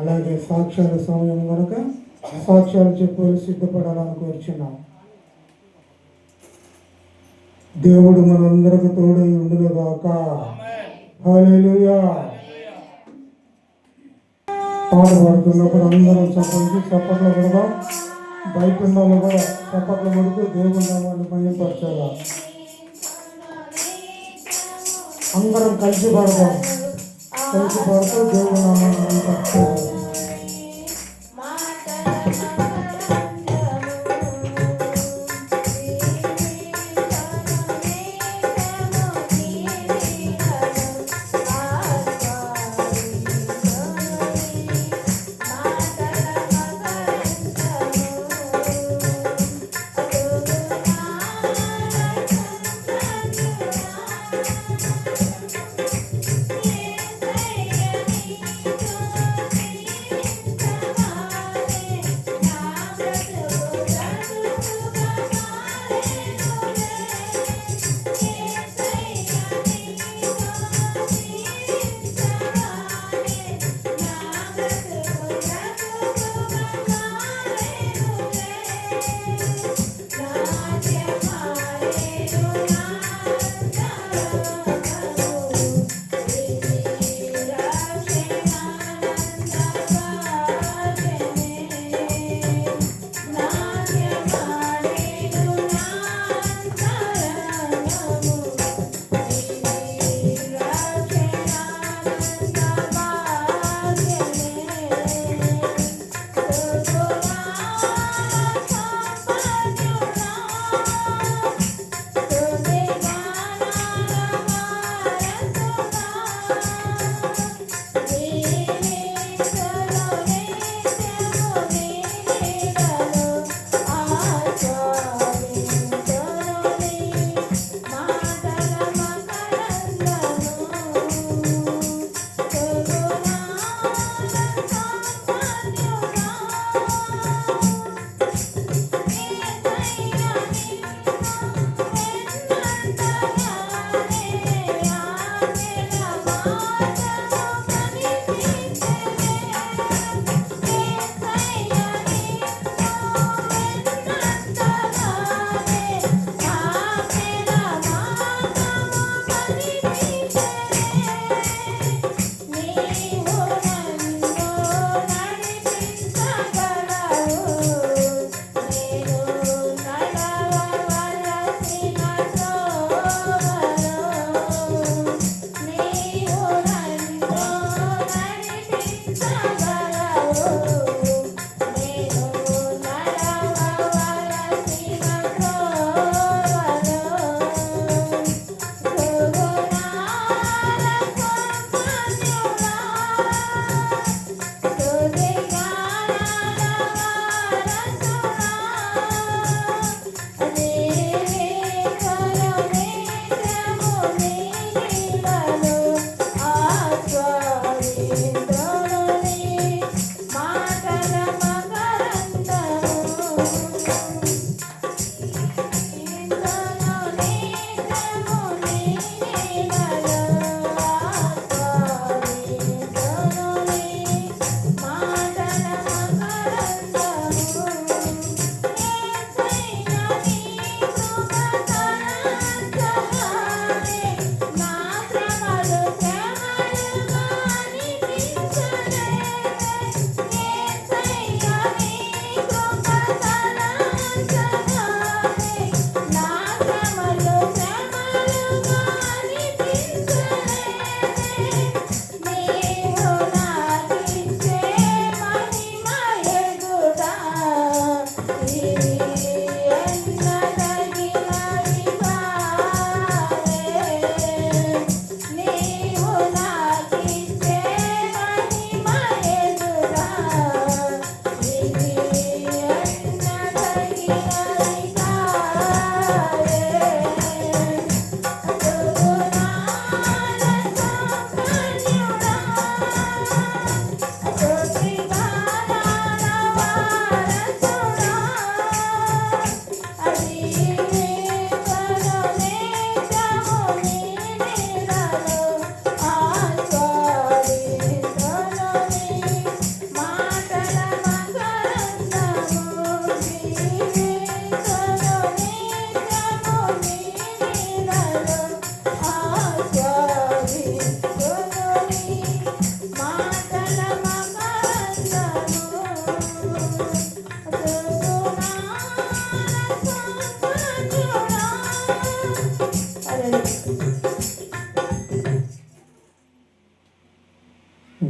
అలాగే సాక్ష్యాల సమయం కనుక సాక్ష్యాలు చెప్పి సిద్ధపడాలని కోరుచున్నాం. దేవుడు మనందరికి తోడై ఉండుగాక. హల్లెలూయా. పాడుతున్నప్పుడు అందరం చప్పట్లు కూడా బయట ఉన్న వాళ్ళు కూడా చప్పట్లు కొడుతూ దేవుడి నామాన్ని మహిమపరచాలా. అందరం కలిసి పాడదాం. కలిసి పాడుతూ దేవుడి నామాన్ని మహిమపరచాలి.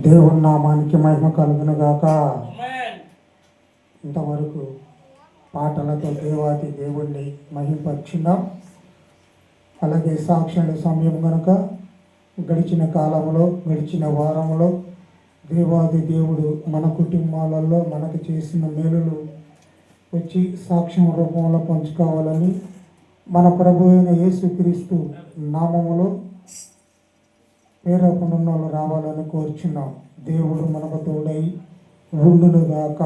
దేవుని నామానికి మహిమ కలుగును గాక. ఇంతవరకు పాటలతో దేవాది దేవుణ్ణి మహిమపరిచినాం. అలాగే సాక్షుల సమయం కనుక గడిచిన కాలంలో, గడిచిన వారంలో దేవాది దేవుడు మన కుటుంబాలలో మనకు చేసిన మేలులు వచ్చి సాక్ష్యం రూపంలో పంచుకోవాలని మన ప్రభు అయిన యేసుక్రీస్తు నామములో పేరొకనున్న వాళ్ళు రావాలని కోరుచున్నాం. దేవుడు మనకు తోడై ఉండునుగాక.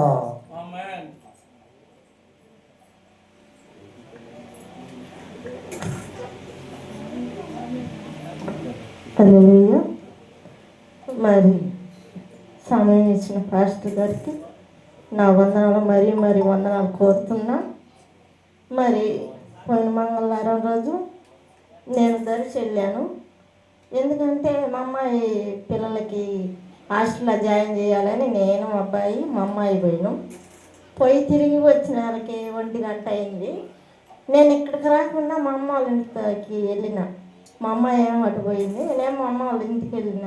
హల్లెలూయా. మరి సమయం ఇచ్చిన పాస్టర్ గారికి నా వందనాలు మరి వందనాలు కోరుతున్నా. మరి పోయిన మంగళవారం రోజు నేను దర్శి వెళ్ళాను. ఎందుకంటే మా అమ్మాయి పిల్లలకి హాస్టల్లో జాయిన్ చేయాలని నేను మా అబ్బాయి మా అమ్మాయి పోయి తిరిగి వచ్చిన వాళ్ళకి 1 గంట అయింది. నేను ఇక్కడికి రాకుండా మా అమ్మ వాళ్ళ ఇంటికి వెళ్ళిన. మా అమ్మాయి ఏమో అటు పోయింది, నేనేమో మా అమ్మ వాళ్ళ ఇంటికి వెళ్ళిన.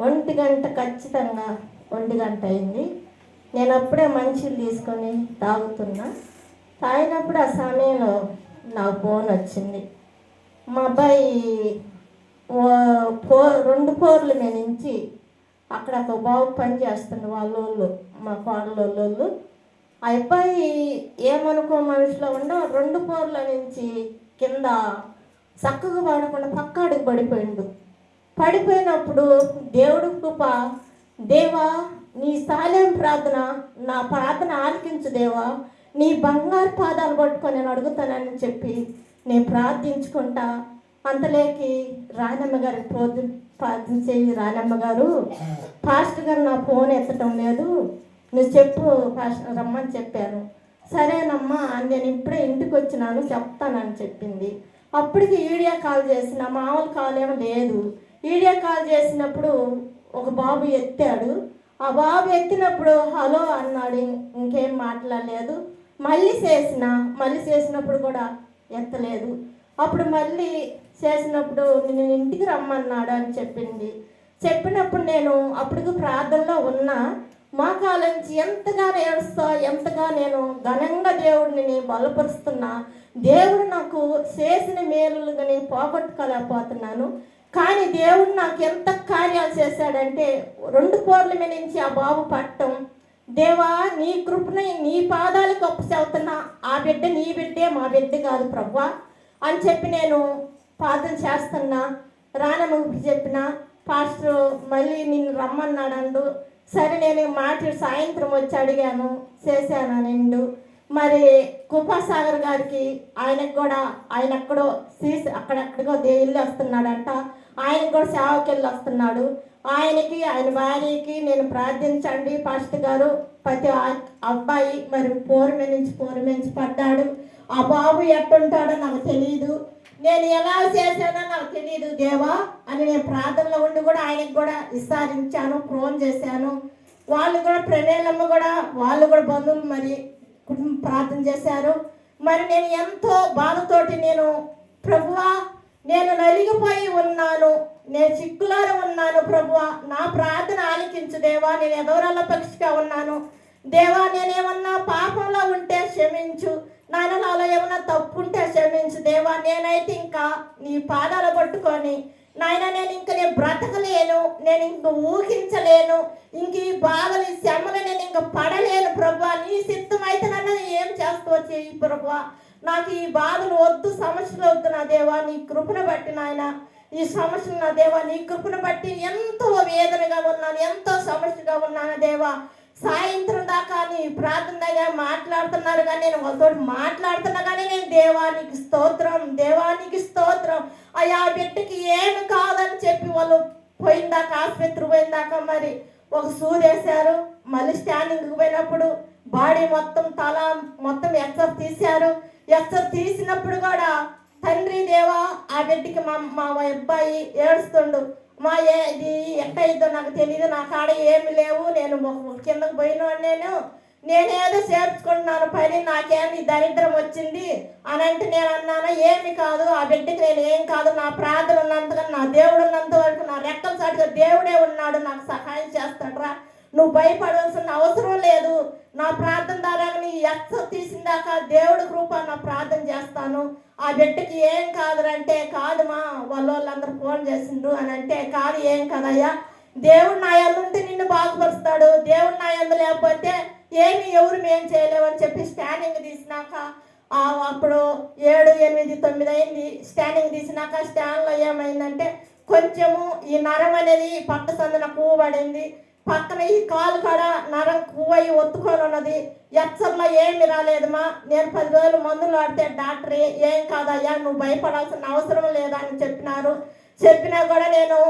1 గంట ఖచ్చితంగా 1 గంట అయింది. నేను అప్పుడే మంచిలు తీసుకొని తాగినప్పుడు ఆ సమయంలో నా ఫోన్ వచ్చింది. మా అబ్బాయి 2 ఫ్లోర్లు నేను నుంచి అక్కడ ఒక బాబు పని చేస్తుంది వాళ్ళోళ్ళు, మా కోడలోళ్ళు. ఆ అబ్బాయి ఏమనుకో మనిషిలో ఉండో 2 ఫ్లోర్ల నుంచి కింద చక్కగా పడకుండా పక్కాడికి పడిపోయినప్పుడు దేవుడు కృప, దేవా నీ సాలేం ప్రార్థన, నా ప్రార్థన ఆలకించు దేవా, నీ బంగారు పాదాలు పట్టుకొని నేను అడుగుతానని చెప్పి నేను ప్రార్థించుకుంటా. అంతలేకి రానమ్మ గారికి ప్రార్థించేది. రానమ్మ గారు, పాస్టర్ గారు నా ఫోన్ ఎత్తటం లేదు, నువ్వు చెప్పు పాస్టర్ రమ్మని చెప్పాను. సరేనమ్మా, నేను ఇప్పుడే ఇంటికి వచ్చినాను చెప్తానని చెప్పింది. అప్పటికి వీడియో కాల్ చేసిన, మామూలు కాల్ ఏమో లేదు. వీడియో కాల్ చేసినప్పుడు ఒక బాబు ఎత్తాడు. ఆ బాబు ఎత్తినప్పుడు హలో అన్నాడు, ఇంకేం మాట్లాడలేదు. మళ్ళీ చేసినప్పుడు కూడా ఎత్తలేదు. అప్పుడు మళ్ళీ చేసినప్పుడు నేను ఇంటికి రమ్మన్నాడు అని చెప్పినప్పుడు నేను అప్పటికి ప్రార్థనలో ఉన్నా. మోకాలించి ఎంతగానో ఏడుస్తా, ఎంతగా నేను ఘనంగా దేవుడిని బలపరుస్తున్నా. దేవుడు నాకు చేసిన మేలుగా నేను పోగొట్టుకోలేకపోతున్నాను. కానీ దేవుడు నాకు ఎంత కార్యాలు చేశాడంటే 2 ఫ్లోర్ల మీద నుంచి ఆ బాబు పట్టం, దేవా నీ కృపని నీ పాదాలకు అప్పచెబుతున్నా, ఆ బిడ్డ నీ బిడ్డే, మా బిడ్డ కాదు ప్రభువా అని చెప్పి నేను ప్రార్థన చేస్తున్నా. రానమ్మకి చెప్పిన, పాస్టర్ మళ్ళీ నిన్ను రమ్మన్నాడు. సరే నేను సాయంత్రం వచ్చి అడిగాను, చేశాను నిండు. మరి కృపాసాగర్ గారికి ఆయన ఎక్కడో అక్కడెక్కడికో వెళ్ళి వస్తున్నాడంట. ఆయనకు కూడా సేవకి వెళ్ళి వస్తున్నాడు. ఆయన భార్యకి నేను ప్రార్థించండి పాస్టర్ గారు. ప్రతి అబ్బాయి మరి పోరుమించి పడ్డాడు. ఆ బాబు ఎట్టుంటాడో నాకు తెలియదు, నేను ఎలా చేశానో నాకు తెలియదు దేవా అని నేను ప్రార్థనలో ఉండి కూడా ఆయనకు కూడా విచారించాను, ఫోన్ చేశాను. వాళ్ళు కూడా ప్రణేలమ్మ కూడా వాళ్ళు కూడా బంధువులు మరి కుటుంబం ప్రార్థన చేశారు. మరి నేను ఎంతో బాధతోటి నేను ప్రభువా నేను నలిగిపోయి ఉన్నాను, నేను చిక్కులార ఉన్నాను ప్రభువా, నా ప్రార్థన ఆలకించు దేవా, నేను ఎదవరాల పక్షిగా ఉన్నాను దేవా, నేనేమన్నా పాపంలో ఉంటే క్షమించు, నాయనలో ఏమన్నా తప్పు ఉంటే క్షమించు దేవా, నేనైతే ఇంకా నీ పాదాలు పట్టుకొని నాయన నేను బ్రతకలేను, నేను ఇంక ఊహించలేను, ఇంక ఈ బాధలు ఈ శ్రమలు నేను ఇంక పడలేను ప్రభువా, నీ సిద్ధం అయితే నన్ను ఏం చేస్తావు చెయ్యి ప్రభువా, నాకు ఈ బాధలు వద్దు, సమస్యలు వద్దు నా దేవా, నీ కృపను బట్టి నాయన ఈ సమస్యలు నా దేవా, నీ కృపను బట్టి ఎంతో వేదనగా ఉన్నాను, ఎంతో సమస్యగా ఉన్నాను దేవా. సాయంత్రం దాకా నీ ప్రార్థన దగ్గర మాట్లాడుతున్నారు కానీ నేను వాళ్ళతో మాట్లాడుతున్నా కానీ నేను దేవానికి స్తోత్రం అయ్యా బిడ్డకి ఏమి కాదని చెప్పి వాళ్ళు ఆసుపత్రి పోయిందాకా మరి ఒక సూదేశారు. మళ్ళీ స్టాండింగ్కి పోయినప్పుడు బాడీ మొత్తం తల మొత్తం ఎక్సర్ తీశారు. ఎక్సర్ తీసినప్పుడు కూడా తండ్రి దేవా ఆ బిడ్డకి మా అబ్బాయి ఏడుస్తుండు, ఇది ఎట్టయిద్దో నాకు తెలియదు, నా కాడ ఏమి లేవు, నేను కిందకు పోయిన నేనేదో చేర్చుకుంటున్నాను పని, నాకేమి దరిద్రం వచ్చింది అని అంటే నేను అన్నాను ఏమి కాదు, ఆ బిడ్డకి నేను ఏం కాదు, నా ప్రార్థన ఉన్నంతగా నా దేవుడు ఉన్నంత వరకు నా రెక్కల సాటి కాదుగా, దేవుడే ఉన్నాడు, నాకు సహాయం చేస్తాడురా, నువ్వు భయపడాల్సిన అవసరం లేదు, నా ప్రార్థన ద్వారా నీ ఎక్స తీసిందాక దేవుడి కృప నా ప్రార్థన చేస్తాను, ఆ బిడ్డకి ఏం కాదురంటే, కాదుమా వాళ్ళందరూ ఫోన్ చేసిండ్రు అని అంటే, కాదు ఏం కదయ్యా, దేవుడు నా యందుంటే నిన్ను బాగుపరుస్తాడు, దేవుడు నా యందు లేకపోతే ఎవరు మేం చేయలేమని చెప్పి స్టాండింగ్ తీసినాక అప్పుడు 7, 8, 9 అయింది. స్టాండింగ్ తీసినాక స్టాండ్లో ఏమైందంటే కొంచెము ఈ నరం అనేది పట్ట సందున కూవబడింది, పక్కన ఈ కాలు కాడ నరం కూవయి ఒత్తుకొని ఉన్నది. ఎక్సర్లో ఏమి రాలేదమ్మా, నేను 10 రోజులు మందులు వాడితే డాక్టర్ ఏం కాదయ్యా నువ్వు భయపడాల్సిన అవసరం లేదని చెప్పినారు. చెప్పినా కూడా నేను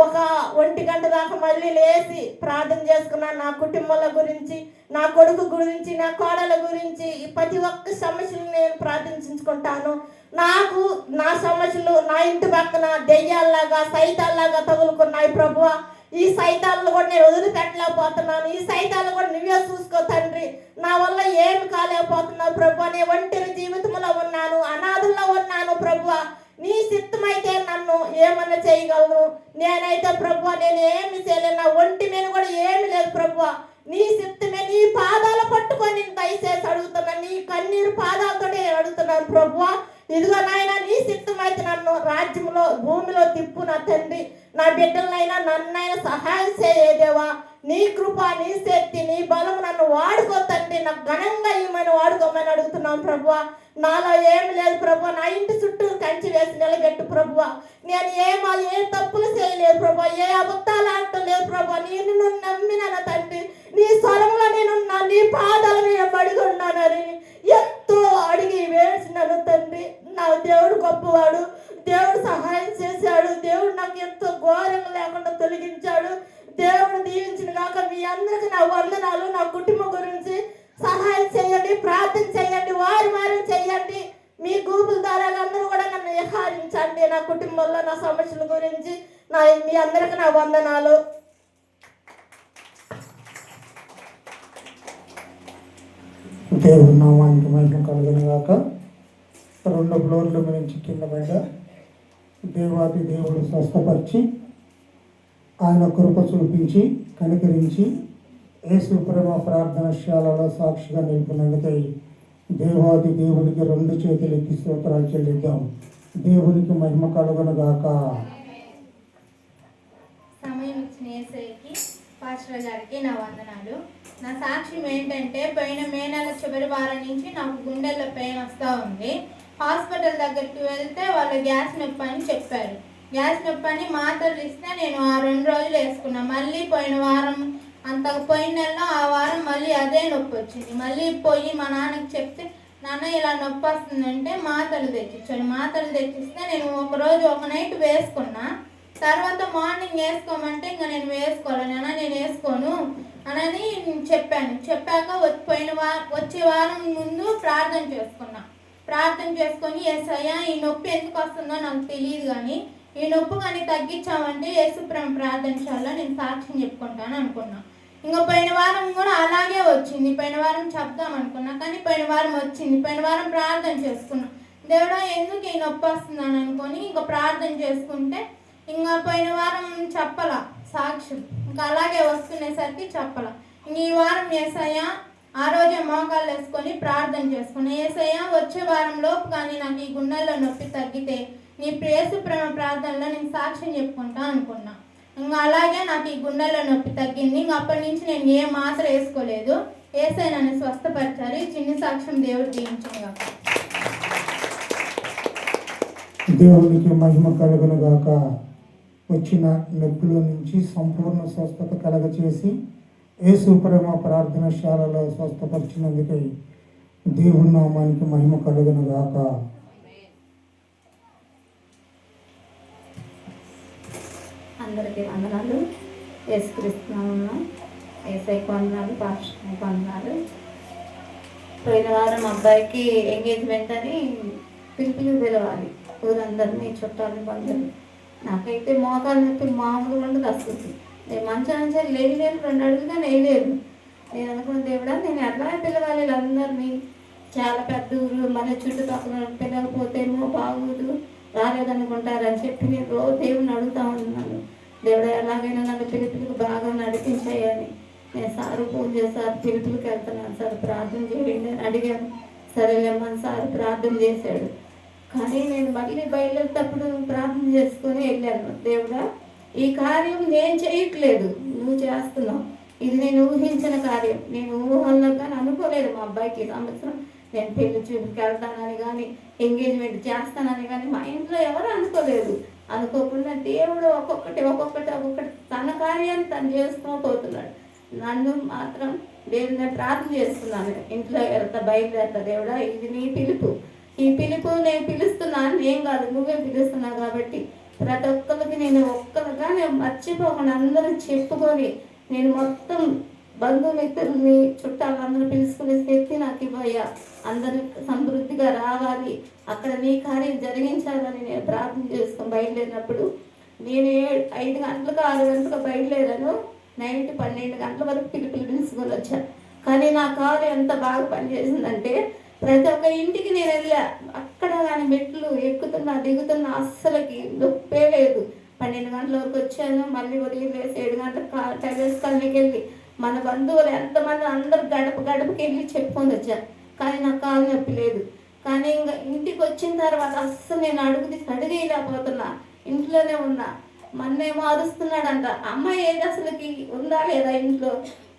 ఒక 1 గంట దాకా మళ్ళీ లేచి ప్రార్థన చేసుకున్నాను. నా కుటుంబాల గురించి, నా కొడుకు గురించి, నా కోడల గురించి, ప్రతి ఒక్క సమస్యలు నేను ప్రార్థించుకుంటాను. నాకు నా సమస్యలు నా ఇంటి పక్కన దెయ్యాల్లాగా సైతాల్లాగా తగులుకున్నాయి ప్రభువా, ఈ సైతాలను కూడా నేను వదిలిపెట్టలేకపోతున్నాను, ఈ సైతాలను కూడా నువ్వే చూసుకో తండ్రి, నా వల్ల ఏమి కాలేకపోతున్నావు ప్రభువా, నేను ఒంటరి జీవితంలో ఉన్నాను, అనాథుల్లో ఉన్నాను ప్రభువా, నీ చిత్తమైతే నన్ను ఏమన్నా చేయగలను, నేనైతే ప్రభువా నేను ఏమి చేయలేను, నా ఒంటి మీద కూడా ఏమి లేదు ప్రభువా, నీ చిత్తమే, నీ పాదాలు పట్టుకొని దయచేసి అడుగుతున్నాను, నీ కన్నీరు పాదాలతో అడుగుతున్నాను ప్రభువా, ఇదిగో నాయన నీ చిత్తమైతే నన్ను రాజ్యంలో భూమిలో తిప్పు నా తండ్రి, నా బిడ్డలనైనా నన్నైనా సహాయం చేయదేవా, నీ కృప, నీ శక్తి, నీ బలం నన్ను వాడుకో తండ్రి, నాకు ఘనంగా ఏమైనా వాడుకోమని అడుగుతున్నాను ప్రభువా, నాలో ఏమి లేదు ప్రభువా, నా ఇంటి చుట్టూ కంచి వేసి నిలబెట్టు ప్రభువా, నేను ఏ తప్పులు చేయలేదు ప్రభువా, ఏ అబద్ధాలు ఆడటం లేదు ప్రభువా, నేను నమ్మినాను తండ్రి, నీ స్వరంలో నేనున్నా, నీ పాదాలు నేను పడిగి ఉన్నానని ఎంతో అడిగి వేసినాను తండ్రి. నా దేవుడు గొప్పవాడు, దేవుడు సహాయం చేశాడు, దేవుడు నాకు ఎంతో ఘోరంగా లేకుండా తొలగించాడు. దేవుడు దీవించిన కాక మీ అందరికీ నా వందనాలు. నా కుటుంబం గురించి సహాయం చేయండి, ప్రార్థన చేయండి, వారం చేయండి, మీ గ్రూపుల ద్వారా అందరూ కూడా నన్ను విహారించండి. నా కుటుంబంలో నా సమస్యల గురించి మీ అందరికీ నా వందనాలు. దేవుడి నామానికి మహిమ కలుగును గాక. 2 ఫ్లోర్ల నుంచి కింద పడ్డ దేవాది దేవుడు స్వస్థపరిచి ఆయన కృప చూపించి కనికరించి యేసు ప్రేమ ప్రార్థనశాలలో సాక్షిగా నిలిపినందుకై దేవాది దేవుడికి 2 చేతులు ఎత్తి స్తోత్రాలు చెల్లిద్దాం. దేవునికి మహిమ కలుగును గాక. సమయం ఇచ్చిన యేసయ్యకి, పాస్టర్ గారికి నా వందనాలు. నా సాక్ష్యం ఏంటంటే, పోయిన మే నెల చివరి వారం నుంచి నాకు గుండెల్లో పెయిన్ వస్తూ ఉంది. హాస్పిటల్ దగ్గరికి వెళ్తే వాళ్ళు గ్యాస్ నొప్పి అని చెప్పారు. గ్యాస్ నొప్పి అని మాత్రలు ఇస్తే నేను ఆ 2 రోజులు వేసుకున్నా. మళ్ళీ పోయిన వారం పోయిన నెలలో ఆ వారం మళ్ళీ అదే నొప్పి వచ్చింది. మళ్ళీ పోయి మా నాన్నకి చెప్తే, నాన్న ఇలా నొప్పి వస్తుందంటే మాత్రలు తెచ్చిచ్చాడు. మాత్రలు తెచ్చిస్తే నేను ఒక నైట్ వేసుకున్నా. తర్వాత మార్నింగ్ వేసుకోమంటే ఇంకా నేను వేసుకోవాలి, నేను వేసుకోను అని చెప్పాను. చెప్పాక వచ్చే వారం ముందు ప్రార్థన చేసుకున్నా. ప్రార్థన చేసుకొని, యేసయ్యా ఈ నొప్పి ఎందుకు వస్తుందో నాకు తెలియదు, కానీ ఈ నొప్పి కానీ తగ్గించామంటే యేసుప్రభు ప్రార్థనశాలలో నేను సాక్ష్యం చెప్పుకుంటాను అనుకున్నా. ఇంకా పోయిన వారం కూడా అలాగే వచ్చింది. పోయిన వారం చెప్దాం అనుకున్నా, కానీ పోయిన వారం వచ్చింది. పోయిన వారం ప్రార్థన చేసుకున్నా, దేవుడా ఎందుకు ఈ నొప్పి వస్తుందని అనుకొని ఇంకా ప్రార్థన చేసుకుంటే ఇంకా పోయిన వారం చెప్పాల సాక్ష్యం, ఇంకా అలాగే వస్తునేసరికి చెప్పాల. ఇంక ఈ వారం యేసయ్యా ఆ రోజే మోకాళ్ళు వేసుకొని ప్రార్థన చేసుకున్నా. యేసయ్యా వచ్చే వారంలోపు కానీ నాకు ఈ గుండెల్లో నొప్పి తగ్గితే నీ యేసుప్రభు ప్రార్థనలో నేను సాక్ష్యం చెప్పుకుంటా అనుకున్నా. ఇంకా అలాగే నాకు ఈ గుండెల్లో నొప్పి తగ్గింది. ఇంక అప్పటి నుంచి నేను ఏ మాత్రం వేసుకోలేదు. యేసయ్య నన్ను స్వస్థపరిచారు. ఈ చిన్న సాక్ష్యం దేవుడు దీవించును గాక. దేవునికి మహిమ కలుగును గాక. వచ్చిన నొప్పిలో నుంచి సంపూర్ణ స్వస్థత కలగచేసి యేసు ప్రేమ ప్రార్థనశాలలో స్వస్థపరిచినందుకై దేవుని నామానికి మహిమ కలుగును గాక. అందరికీ వందనాలు. యేసుక్రీస్తునామమున యేసయ్యకు వందనాలు, పాస్టర్కి వందనాలు. పోయిన వారం అబ్బాయికి ఎంగేజ్మెంట్ అని పిలవాలి ఊరందరినీ, చుట్టాలని, బంధువులు. నాకైతే మోకాలు నొప్పి మామూలుగా ఉండదు అసలు. నేను మంచం నుంచి లేని 2 అడుగులుగా వేయలేదు. నేను అనుకున్న, దేవుడా నేను ఎట్లా పిలవాలి వీళ్ళందరినీ, చాలా పెద్ద ఊరు, మన చుట్టుపక్కల పిలవకపోతేమో బాగోదు, రాలేదనుకుంటారని చెప్పి నేను రోజు దేవుని అడుగుతా ఉన్నాను. దేవుడు ఎలాగైనా నన్ను పిలుపులకు బాగా నడిపించాయని నేను సారు ఫోన్ చేశారు, పిలుపులకు వెళ్తున్నాను సార్ ప్రార్థన చేయండి అని అడిగాను. సరేలేమ్మని సార్ ప్రార్థన చేశాడు. కానీ నేను మళ్ళీ బయలుదేరేటప్పుడు ప్రార్థన చేసుకొని వెళ్ళాను. దేవుడా, ఈ కార్యం నేను చేయట్లేదు, నువ్వు చేస్తున్నావు. ఇది నేను ఊహించిన కార్యం. నేను ఊహల్లో కానీ అనుకోలేదు మా అబ్బాయికి సంవత్సరం నేను పెళ్లి చూపుకి వెళ్తానని కానీ ఎంగేజ్మెంట్ చేస్తానని కానీ మా ఇంట్లో ఎవరు అనుకోలేదు. అనుకోకుండా దేవుడు ఒక్కొక్కటి తన కార్యాన్ని తను చేసుకుని పోతున్నాడు. నన్ను మాత్రం దేవుడిని ప్రార్థన చేస్తున్నాను. ఇంట్లో వెళ్తా బయలుదేరుతా. దేవుడా, ఇది నీ పిలుపు, ఈ పిలుపు నేను పిలుస్తున్నాను, ఏం కాదు నువ్వే పిలుస్తున్నావు కాబట్టి ప్రతి ఒక్కరికి నేను ఒక్కరుగా నేను మర్చిపోకుండా అందరూ చెప్పుకొని నేను మొత్తం బంధుమిత్రుల్ని చుట్టాలందరూ పిలుచుకునే శక్తి నాకు ఇవ్వయ్యా, అందరూ సమృద్ధిగా రావాలి, అక్కడ నీ కార్యం జరిగించాలని నేను ప్రార్థన చేసుకొని బయలుదేరినప్పుడు నేను 5 గంటలకు 6 గంటలకు బయలుదేరాను. నైట్ 12 గంటల వరకు పిలుచుకొని వచ్చాను. కానీ నా కారు ఎంత బాగా పనిచేసిందంటే ప్రతి ఒక్క ఇంటికి నేను వెళ్ళా. అక్కడ కానీ మెట్లు ఎక్కుతున్నా దిగుతున్నా అస్సలకి నొప్పే లేదు. 12 గంటల వరకు వచ్చాను. మళ్ళీ ఉదయం లేసి 7 గంటలకు టైలర్స్ కాలనీకి వెళ్ళి మన బంధువులు ఎంతమంది అందరు గడపకి వెళ్ళి చెప్పుకొని వచ్చాను. కానీ నాకు కాలు నొప్పి లేదు. కానీ ఇంకా ఇంటికి వచ్చిన తర్వాత అస్సలు నేను అడిగేయలేకపోతున్నా. ఇంట్లోనే ఉన్నా. మన్నేమో అరుస్తున్నాడంట, అమ్మాయి ఏది అసలుకి ఉందా లేదా ఇంట్లో,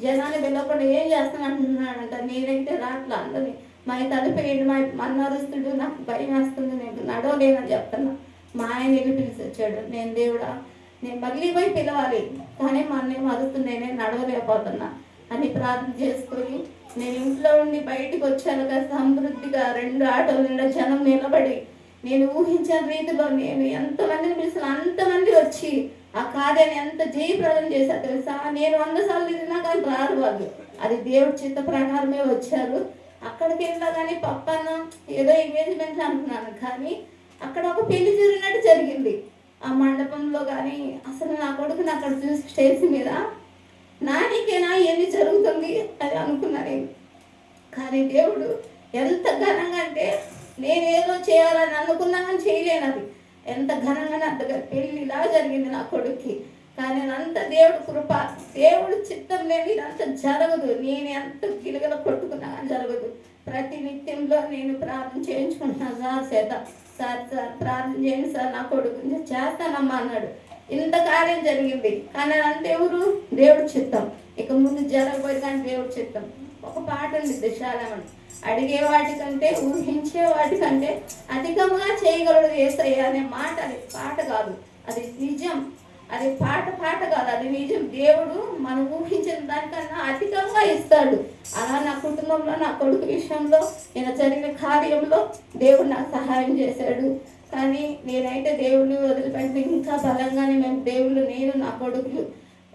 జనాన్ని వెళ్ళకుండా ఏం చేస్తానంటున్నాడంట. నేనైతే రాట్లా, అందరినీ మా తలుపేయండి, మన్న అరుస్తుడు, నాకు భయం వేస్తుంది, నేను నడవలేనని చెప్తున్నా. మా ఆయన వెళ్ళి పిలిచి వచ్చాడు. నేను దేవుడా, నేను మళ్ళీ పోయి పిలవాలి, కానీ మా అన్నేమో అరుస్తుంది, నేను నడవలేకపోతున్నా అని ప్రార్థన చేసుకొని నేను ఇంట్లో ఉండి బయటకు వచ్చాను కదా. సమృద్ధిగా 2 ఆటోల నిండా జనం నిలబడి నేను ఊహించిన రీతిలో నేను ఎంతమందిని పిలిచిన అంతమంది వచ్చి ఆ కార్యాన్ని ఎంత జయప్రదం చేశారు తెలుసా. నేను 100 సార్లు తిన్నా కానీ రారు వాళ్ళు, అది దేవుడి చిత్త ప్రకారమే వచ్చారు. అక్కడికి వెళ్ళా కానీ పప్పన్న ఏదో ఎంగేజ్మెంట్ అంటున్నాను, కానీ అక్కడ ఒక పెళ్లి జరిగినట్టు జరిగింది ఆ మండపంలో. కానీ అసలు నా కొడుకుని అక్కడ చూసి స్టేజ్ మీద నానికేనా ఎన్ని జరుగుతుంది అని అనుకున్నాను. కానీ దేవుడు ఎంత ఘనంగా అంటే నేనేదో చేయాలని అనుకున్నా కానీ చేయలేను. అది ఎంత ఘనంగానే అంతగా పెళ్ళిలా జరిగింది నా కొడుక్కి. కానీ అంత దేవుడు కృప, దేవుడు చిత్తం లేని ఇదంతా జరగదు. నేను ఎంత గిలగల కొట్టుకున్నా కానీ జరగదు. ప్రతి నిత్యంలో నేను ప్రార్థన చేయించుకుంటున్నాను సార్ చేత. సార్ ప్రార్థన చేయండి సార్, నా కొడుకు చేస్తానమ్మా అన్నాడు. ఇంత కార్యం జరిగింది. కానీ అంత ఎవరు దేవుడు చిత్తం. ఇక ముందు జరగబోయే కానీ దేవుడు చిత్తం. ఒక పాట ఉంది దిశాలమని, అడిగే వాటికంటే ఊహించే వాటికంటే అధికంగా చేయగలడు యేసయ్య అనే మాట. అది పాట కాదు, అది నిజం. అది పాట కాదు, అది నిజం. దేవుడు మనం ఊహించిన దానికన్నా అధికంగా ఇస్తాడు. అలా నా కుటుంబంలో నా కొడుకు విషయంలో నేను జరిగిన కార్యంలో దేవుడు నాకు సహాయం చేశాడు. కానీ నేనైతే దేవుడిని వదిలిపెట్టి ఇంకా బలంగానే మేము దేవుళ్ళు, నేను నా కొడుకులు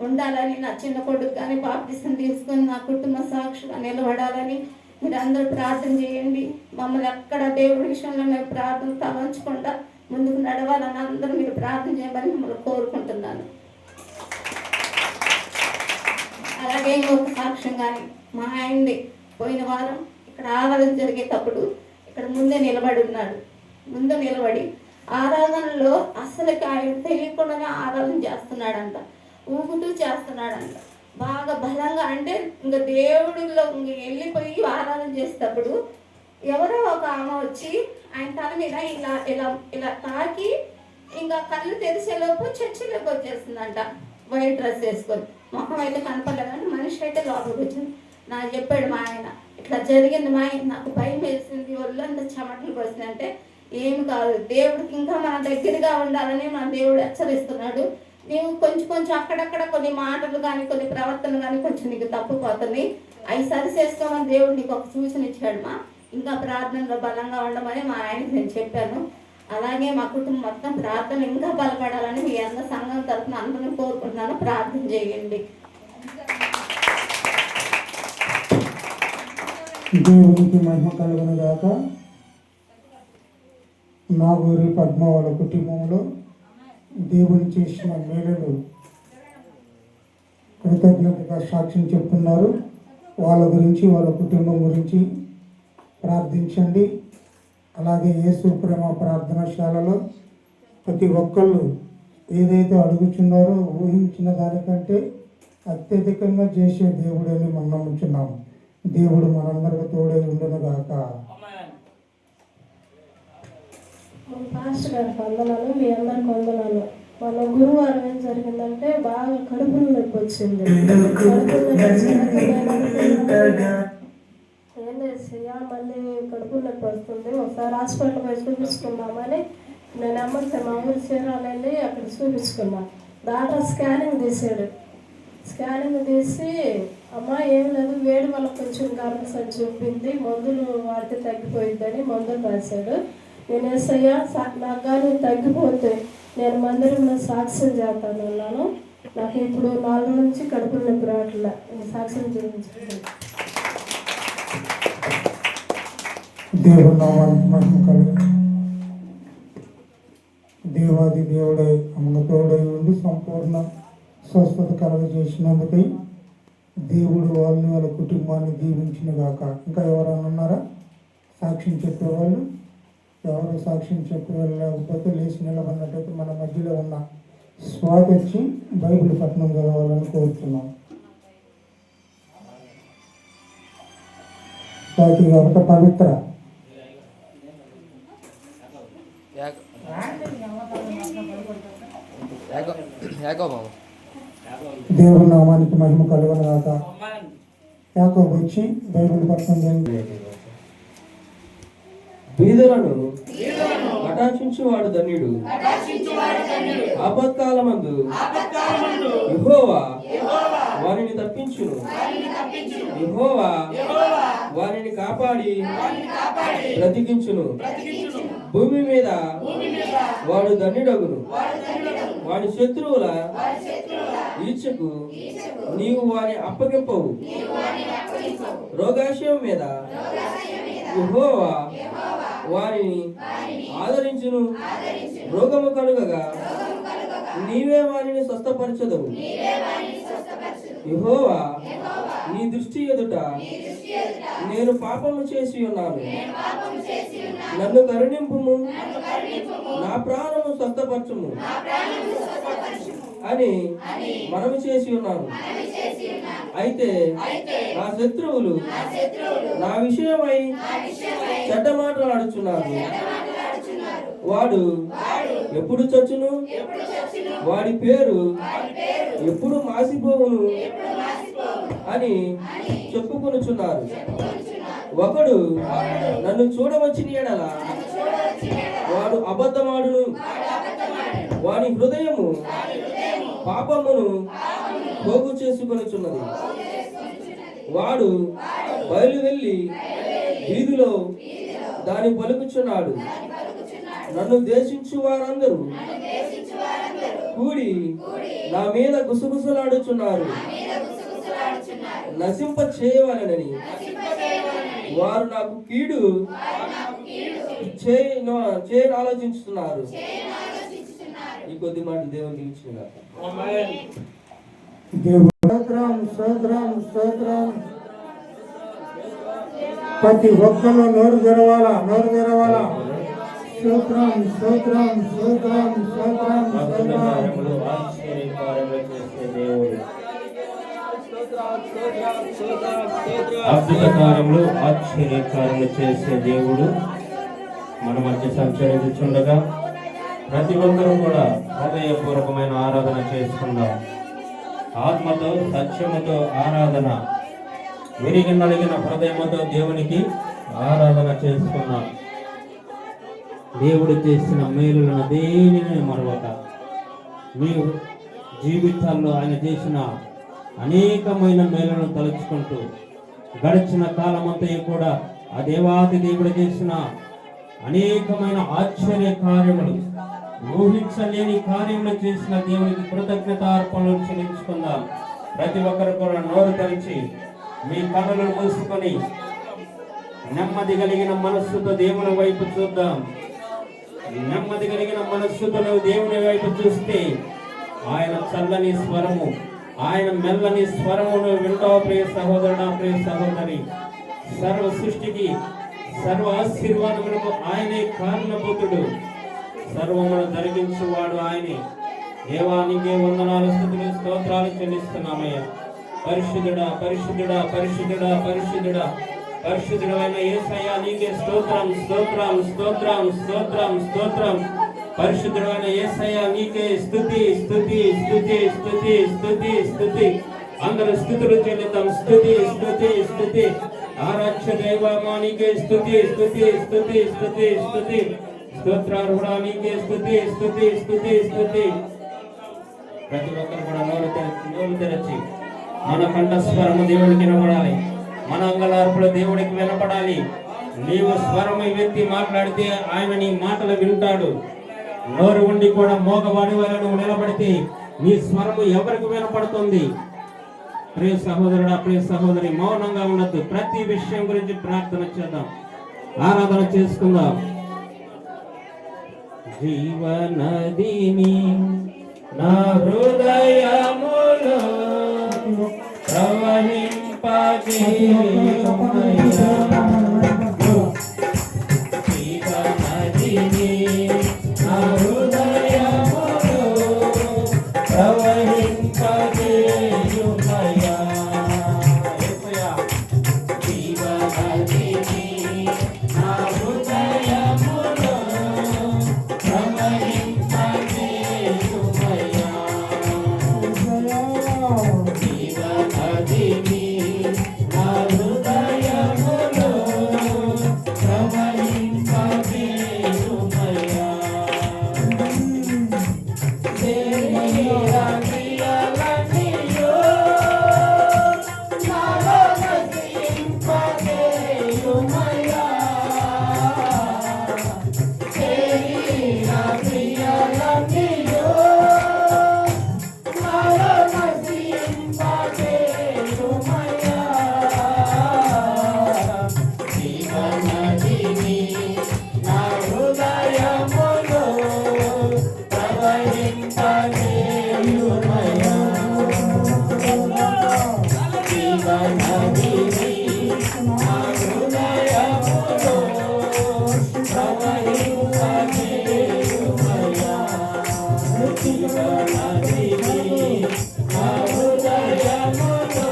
ఉండాలని, నా చిన్న కొడుకు కానీ బాప్టిజం తీసుకొని నా కుటుంబ సాక్షిగా నిలబడాలని మీరు అందరూ ప్రార్థన చేయండి. మమ్మల్ని ఎక్కడ దేవుడి విషయంలో మేము ప్రార్థన తలంచకుండా ముందుకు నడవాలని అందరూ మీరు ప్రార్థన చేయమని మిమ్మల్ని కోరుకుంటున్నాను. అలాగే ఇంకొక సాక్ష్యం కానీ మా ఆయనది పోయిన వారం ఇక్కడ ఆరాధన జరిగేటప్పుడు ఇక్కడ ముందే నిలబడి ఉన్నాడు. ముందు నిలబడి ఆరాధనలో అసలుకి ఆయన తెలియకుండానే ఆరాధన చేస్తున్నాడంట, ఊగుతూ చేస్తున్నాడంట బాగా బలంగా. అంటే ఇంకా దేవుడిలో వెళ్ళిపోయి ఆరాధన చేసేటప్పుడు ఎవరో ఒక ఆమె వచ్చి ఆయన తల మీద ఇలా ఇలా ఇలా తాకి ఇంకా కళ్ళు తెరిచేలోపు చర్చిలోకి వచ్చేస్తుందంట. వైట్ డ్రెస్ వేసుకొని, ముఖం అయితే కనపడలేదంటే మనిషి అయితే లోపలికి వచ్చింది. నాకు చెప్పాడు మా ఆయన, ఇట్లా జరిగింది మా ఆయన, నాకు భయం వేసింది, ఒళ్ళంతా చెమటలు పడుతుంది. అంటే ఏమి కాదు, దేవుడికి ఇంకా మన దగ్గరగా ఉండాలని మన దేవుడు హెచ్చరిస్తున్నాడు. నీవు కొంచెం అక్కడక్కడ కొన్ని మాటలు కానీ కొన్ని ప్రవర్తన కానీ కొంచెం నీకు తప్పుపోతుంది, అవి సరి చేసుకోమని దేవుడు నీకు ఒక సూచన ఇచ్చాడు. మా ఇంకా ప్రార్థనలో బలంగా ఉండమని మా ఆయనకి నేను చెప్పాను. అలాగే మా కుటుంబం మొత్తం ప్రార్థన ఇంకా బలపడాలని మీ అందరి సంఘం తరఫున అందరిని కోరుకుంటున్నాను. ప్రార్థన చేయండి. దేవునికి మహిమ కలుగును గాక. నాగూరి పద్మ వాళ్ళ కుటుంబంలో దేవుని చేసిన మేలులు కృతజ్ఞతగా సాక్ష్యం చెప్తున్నారు. వాళ్ళ గురించి వాళ్ళ కుటుంబం గురించి ప్రార్థించండి. అలాగే యేసు ప్రేమ ప్రార్థనశాలలో ప్రతి ఒక్కళ్ళు ఏదైతే అడుగుచున్నారో ఊహించిన దానికంటే అత్యధికంగా చేసే దేవుడని మనం నమ్ముచున్నాము. దేవుడు మనందరికీ తోడై ఉండును గాక. పాస్టర్ గారికి వందనాలు, మీ అందరికి వందనాలు. మన గురువారం ఏం జరిగిందంటే బాగా కడుపులో నొప్పి వచ్చింది. ఏం చేసేయా మళ్ళీ కడుపులో నొప్పి వస్తుంది, ఒకసారి హాస్పిటల్ పోయి చూపించుకుందామని నేను అమ్మకి మా ఊరు చీరాలండి అక్కడ చూపించుకున్నా. డాక్టర్ స్కానింగ్ తీసాడు. స్కానింగ్ తీసి అమ్మ ఏం లేదు, వేడి వల్ల కొంచెం గర్భస్ అని చెప్పింది, మందులు వాడితే తగ్గిపోయిద్దని మందులు రాశాడు. నేను ఏసయ్యా నాకు కానీ తగ్గిపోతే నేను మందిరంలో సాక్ష్యం చేస్తాను అన్నాను. నాకు ఇప్పుడు 4 రోజుల నుంచి కడుపులో నొప్పి రావట్లే. సాక్ష్యం చూపించుకుంటాను. దేవుడు నామానికి మహిమ కలుగు. దేవాది దేవుడై అమ్మకు తోడై ఉండి సంపూర్ణ స్వస్థత కలుగజేసినందుకై దేవుడు వాళ్ళని వాళ్ళ కుటుంబాన్ని దీవించిన గాక. ఇంకా ఎవరైనా ఉన్నారా సాక్ష్యం చెప్పేవాళ్ళు? ఎవరు సాక్ష్యం చెప్పేవాళ్ళు లేకపోతే లేచి నిలబడినట్టయితే మన మధ్యలో ఉన్న స్వాతి వచ్చి బైబిల్ పట్టణం చదవాలని కోరుతున్నాం. స్వాతి కాబట్టి పవిత్ర దేవుడి నామానికి మహిమ కలుగును గాక. యాకోబు వచ్చి బైబిల్ పట్టణం బీదలను కటాక్షించువాడు ధన్యుడు. ఆపత్కాలమందు యెహోవా వారిని తప్పించును. యెహోవా వారిని కాపాడి బ్రతికించును. భూమి మీద వాడు ధన్యుడగును. వాడి శత్రువుల ఈర్ష్యకు నీవు వారిని అప్పగింపవు. రోగాశయం మీద యెహోవా వారిని ఆదరించును. రోగము కలుగగా నీవే వారిని స్వస్థపరచదవు. యెహోవా నీ దృష్టి ఎదుట నేను పాపము చేసి ఉన్నాను, నన్ను కరుణింపుము, నా ప్రాణము స్వస్థపరచుము అని మనము చేసి ఉన్నాను. అయితే నా శత్రువులు నా విషయమై చెడ్డ మాటలాడుచున్నారు. వాడు ఎప్పుడు చచ్చును, వాడి పేరు ఎప్పుడు మాసిపోవును అని చెప్పుకొనుచున్నారు. ఒకడు నన్ను చూడవచ్చిన ఎడల వాడు అబద్ధమాడును. వాడి హృదయము పాపమును పోగు చేసుకొనుచున్నది. వాడు బయలు వెళ్ళి వీధిలో దాని పలుకుచున్నాడు. నన్ను దేశించు వారందరూ కూడి నా మీద గుసగుసలాడుచున్నారు. నశింప చేయవాలని వారు నాకు కీడు చేయని ఆలోచించుతున్నారు. ఈ కొద్ది మాట దేవునికి ఇచ్చిన ప్రతి ఒక్కరు నోరు తెరవాలా, నోరు తెరవాలా. స్తోత్రం స్తోత్రం స్తోత్రం స్తోత్రం అద్భుత కార్యములు ఆశ్చర్య కార్యములు చేసే దేవుడు మన మధ్య సంచరించుచుండగా ప్రతి ఒక్కరూ కూడా హృదయపూర్వకమైన ఆరాధన చేసుకుందాం. ఆత్మతో సత్యముతో ఆరాధన, విరిగి నలిగిన హృదయముతో దేవునికి ఆరాధన చేసుకున్నాం. దేవుడు చేసిన మేలులను దేనిని మరవక మీ జీవితాల్లో ఆయన చేసిన అనేకమైన మేలులను తలుచుకుంటూ గడిచిన కాలమంతా కూడా ఆ దేవాది దేవుడు చేసిన అనేకమైన ఆశ్చర్య కార్యములు, ఊహించలేని కార్యములు చేసిన దేవునికి కృతజ్ఞతార్పణలు చెల్లించుకుందాం. ప్రతి ఒక్కరు కూడా నోరు తెరిచి మీ కన్నులను మూసుకొని నెమ్మది కలిగిన మనస్సుతో దేవుని వైపు చూద్దాం. నెమ్మది కలిగిన మనస్సుతో నువ్వు దేవుని వైపు చూస్తే ఆయన చల్లని స్వరము, ఆయన మెల్లని స్వరమును వింటావు. ప్రియ సహోదరుడా, ప్రియ సహోదరి, సర్వ సృష్టికి సర్వ ఆశీర్వాదములకు ఆయనే కారణభూతుడు. సర్వమును జరిగించువాడు ఆయనే. దేవా నీకే వందనాలు, స్తుతులు, స్తోత్రాలు చెల్లిస్తున్నామయ్యా. పరిశుద్ధుడా పరిశుద్ధుడా పరిశుద్ధుడా పరిశుద్ధుడా పరిశుద్ధుడైన యేసయ్యా నీకే స్తోత్రం స్తోత్రం స్తోత్రం స్తోత్రం స్తోత్రం. పరిశుద్ధుడైన యేసయ్యా నీకే స్తుతి స్తుతి స్తుతి స్తుతి స్తుతి స్తుతి. అందరూ స్తుతులు చెల్లిద్దాం. స్తుతి స్తుతి స్తుతి. ఆరాధ్య దైవమా నీకే స్తుతి స్తుతి స్తుతి స్తుతి స్తుతి. స్తోత్రార్హుడా నీకే స్తుతి స్తుతి స్తుతి స్తుతి. ప్రతి ఒక్కరు కూడా నోరు తెరచి మన కంఠస్వరము దేవుడికి వినపడాలి, మన అంగలార్పులు దేవుడికి వినపడాలి. నీవు స్వరం వ్యక్తి మాట్లాడితే ఆయన నీ మాటలు వింటాడు. నోరు ఉండి కూడా మోగవాడి వల్ల నువ్వు నిలబడితే నీ స్వరము ఎవరికి వినపడుతుంది? ప్రియ సహోదరుడా ప్రియ సహోదరి, మౌనంగా ఉండద్దు. ప్రతి విషయం గురించి ప్రార్థన చేద్దాం, ఆరాధన చేసుకుందాం. జీవనదిని నా హృదయములో ప్రవహింపజేయుమయ్యా. జీవనదిని నా హృదయములో ప్రవహింపజేయుమయ్యా. యేసయ్యా జీవనదిని నా హృదయములో ప్రవహింపజేయుమయ్యా. జీవనదిని నా హృదయములో ప్రవహింపజేయుమయ్యా. దేవీరా క్రియలన్నీయో నాలో నశింపజేయుమయ్యా. దేవీరా క్రియలన్నీయో నాలో నశింపజేయుమయ్యా. జీవనదిని నా హృదయములో ప్రవహింపజేయుమయ్యా. జీవనదిని నా హృదయములో ప్రవహింపజేయుమయ్యా. జీవనదిని నా హృదయములో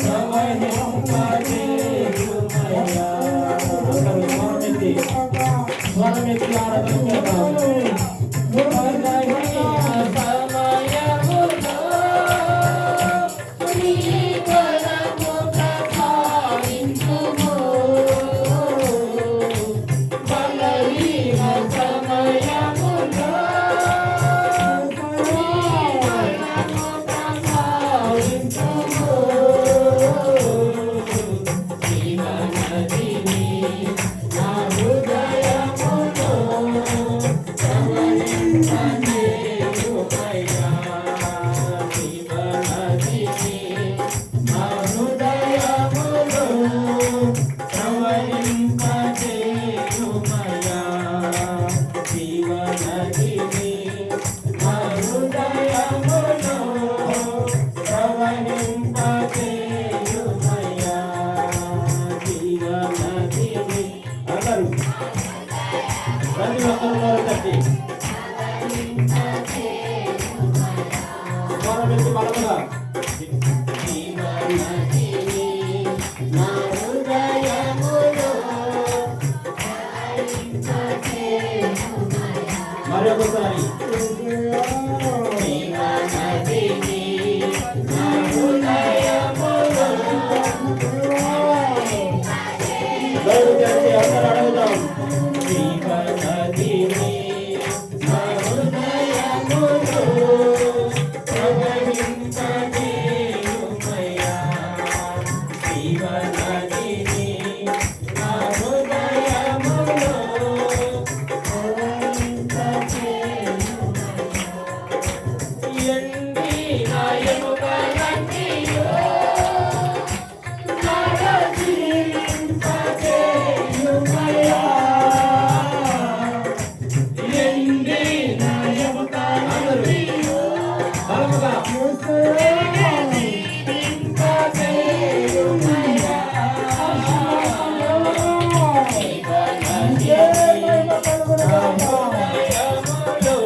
ప్రవహింపజేయుమయ్యా. స్వరమెత్తి ఆరాధన చేద్దాం. మరొకసారి అందరూ అడుగుదాం. జీవనదిని నా హృదయములో ప్రవహింపజేయుమయ్యా. జీవనదిని నా హృదయములో ఎండిన ఎముకలన్నీయో నాలో జీవింపజేయుమయ్యా. ఎండిన ఎముకలన్నీయో బలముగా జీవింపజేయుమయ్యా. జీవనదిని నా హృదయములో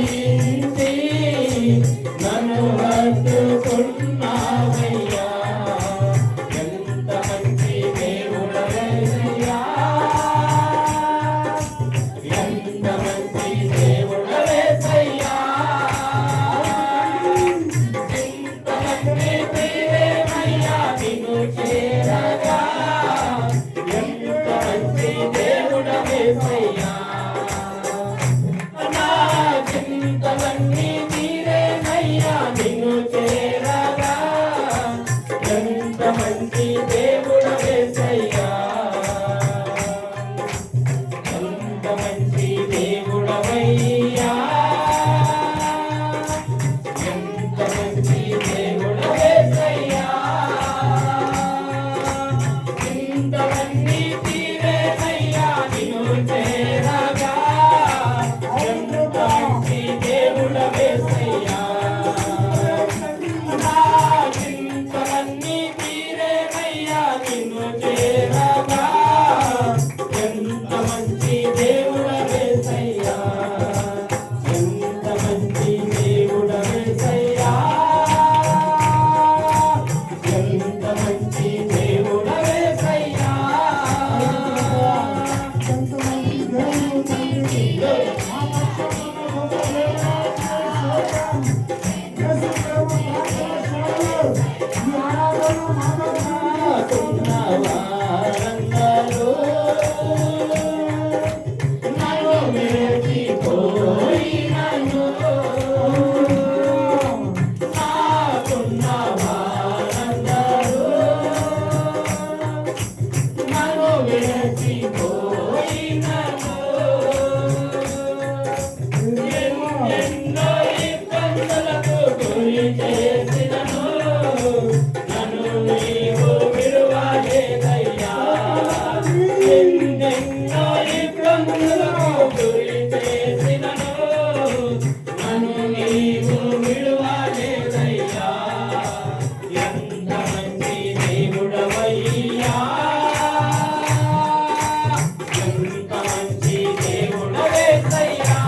ఆశ్రయించి నన్ను హత్తుకున్నావయ్యా. ఎంత మంచి దేవుడవయ్యా, ఎంత మంచి దేవుడవేసయ్యా. ఇంతమంది ప్రియమయ్యా నిన్ను చేరగా, ఎంత మంచి దేవుడవేసయ్యా. చింతలన్నీ తీరేనయ్యా నిన్ను చేరగా, ఎంత మంచి దేవుడవేసయ్యా. ఎంత మంచి దేవుడవయ్యా, ఎంత మంచి దేవుడవేసయ్యా. చింతలన్నీ తీరేనయ్యా నిన్ను చేరగా, ఎంత మంచి దేవుడవేసయ్యా. నా చింతలన్నీ తీరేనయ్యా నిన్ను చేరగా, ఎంత మంచి దేవుడవేసయ్యా. ఎంత మంచి దేవుడవేసయ్యా, ఎంత మంచి దేవుడవేసయ్యా. ఎంత మంచి దేవుడు తండ్రి. మా పక్షమున గొప్ప దేవుడు యేసు ప్రభు ప్రార్థిస్తున్నాడు. ఈ ఆరాధన మానవుడు వారందరూ నన్ను విడిచిపోయినను, నాకున్న వారందరూ నన్ను విడిచిపోయినను. ఎన్నెన్నో ఇబ్బందులకు గురి చేసినను, నన్ను నీవు విడువలేదయ్యా. ఎన్నెన్నో ఇబ్బందులకు గురి చేసినను, నన్ను నీవు విడువలేదయ్యా. ఎంత మంచి దేవుడవయ్యా, ఎంత మంచి దేవుడవేసయ్యా.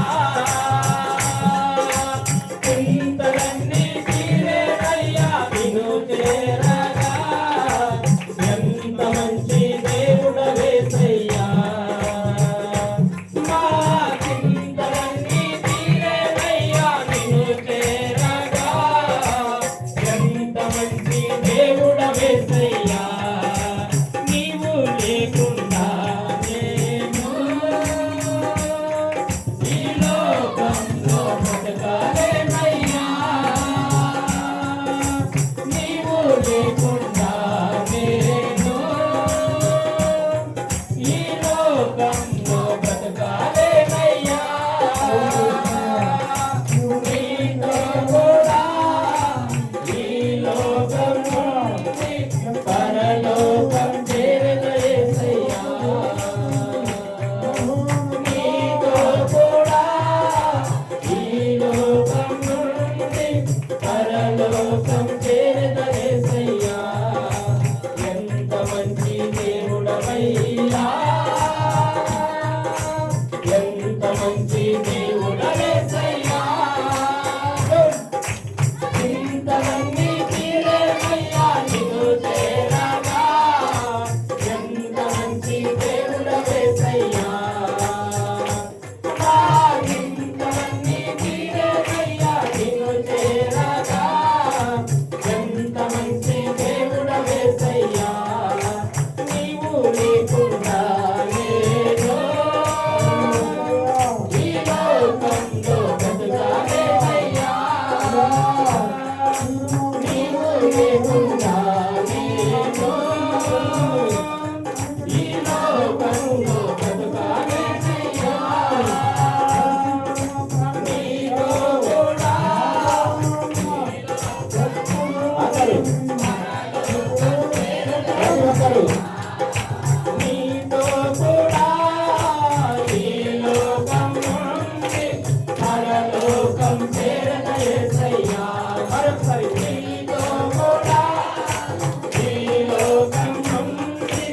చింతలన్నీ తీరేనయ్యా నిన్ను చేరగా, ఎంత మంచి దేవుడవేసయ్యా. మా చింతలన్నీ తీరేనయ్యా నిన్ను చేరగా, ఎంత మంచి దేవుడవేసయ్యా. నీవు లేకుండా నేను ఈ లోకంలో బ్రతకలేనయ్యా. నీవు లేకుండా నేను ఈ లోకంలో బ్రతకలేనయ్యా. నీతో కూడా ఈ లోకంలో పరలోకం చేరదయేసయ్యా. నీతో కూడా ఈ లోకం నుండి పరలోకం చేరదయేసయ్యా. ఎంత మంచి దేవుడవయ్యా, ఎంత మంచి దేవుడవేసయ్యా. చింతలన్నీ తీరేనయ్యా నిన్ను చేరగా, ఎంత మంచి దేవుడవేసయ్యా. నా చింతలన్నీ తీరేనయ్యా నిన్ను చేరగా, ఎంత మంచి దేవుడవేసయ్యా. నీవు లేకుండా నేను ఈ లోకంలో బ్రతకలేనయ్యా. నీవు లేకుండా నేను ఈ లోకంలో బ్రతకలేనయ్యా. నీతో కూడా అసలు నీతో కూడా ఈ లోకం నుండి పరలోకం చేరదయేసయ్యా. మరొకసారి నీతో కూడా ఈ లోకం నుండి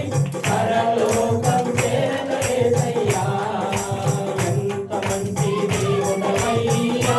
పరలోకం చేరదయేసయ్యా. ఎంత మంచి దేవుడవయ్యా,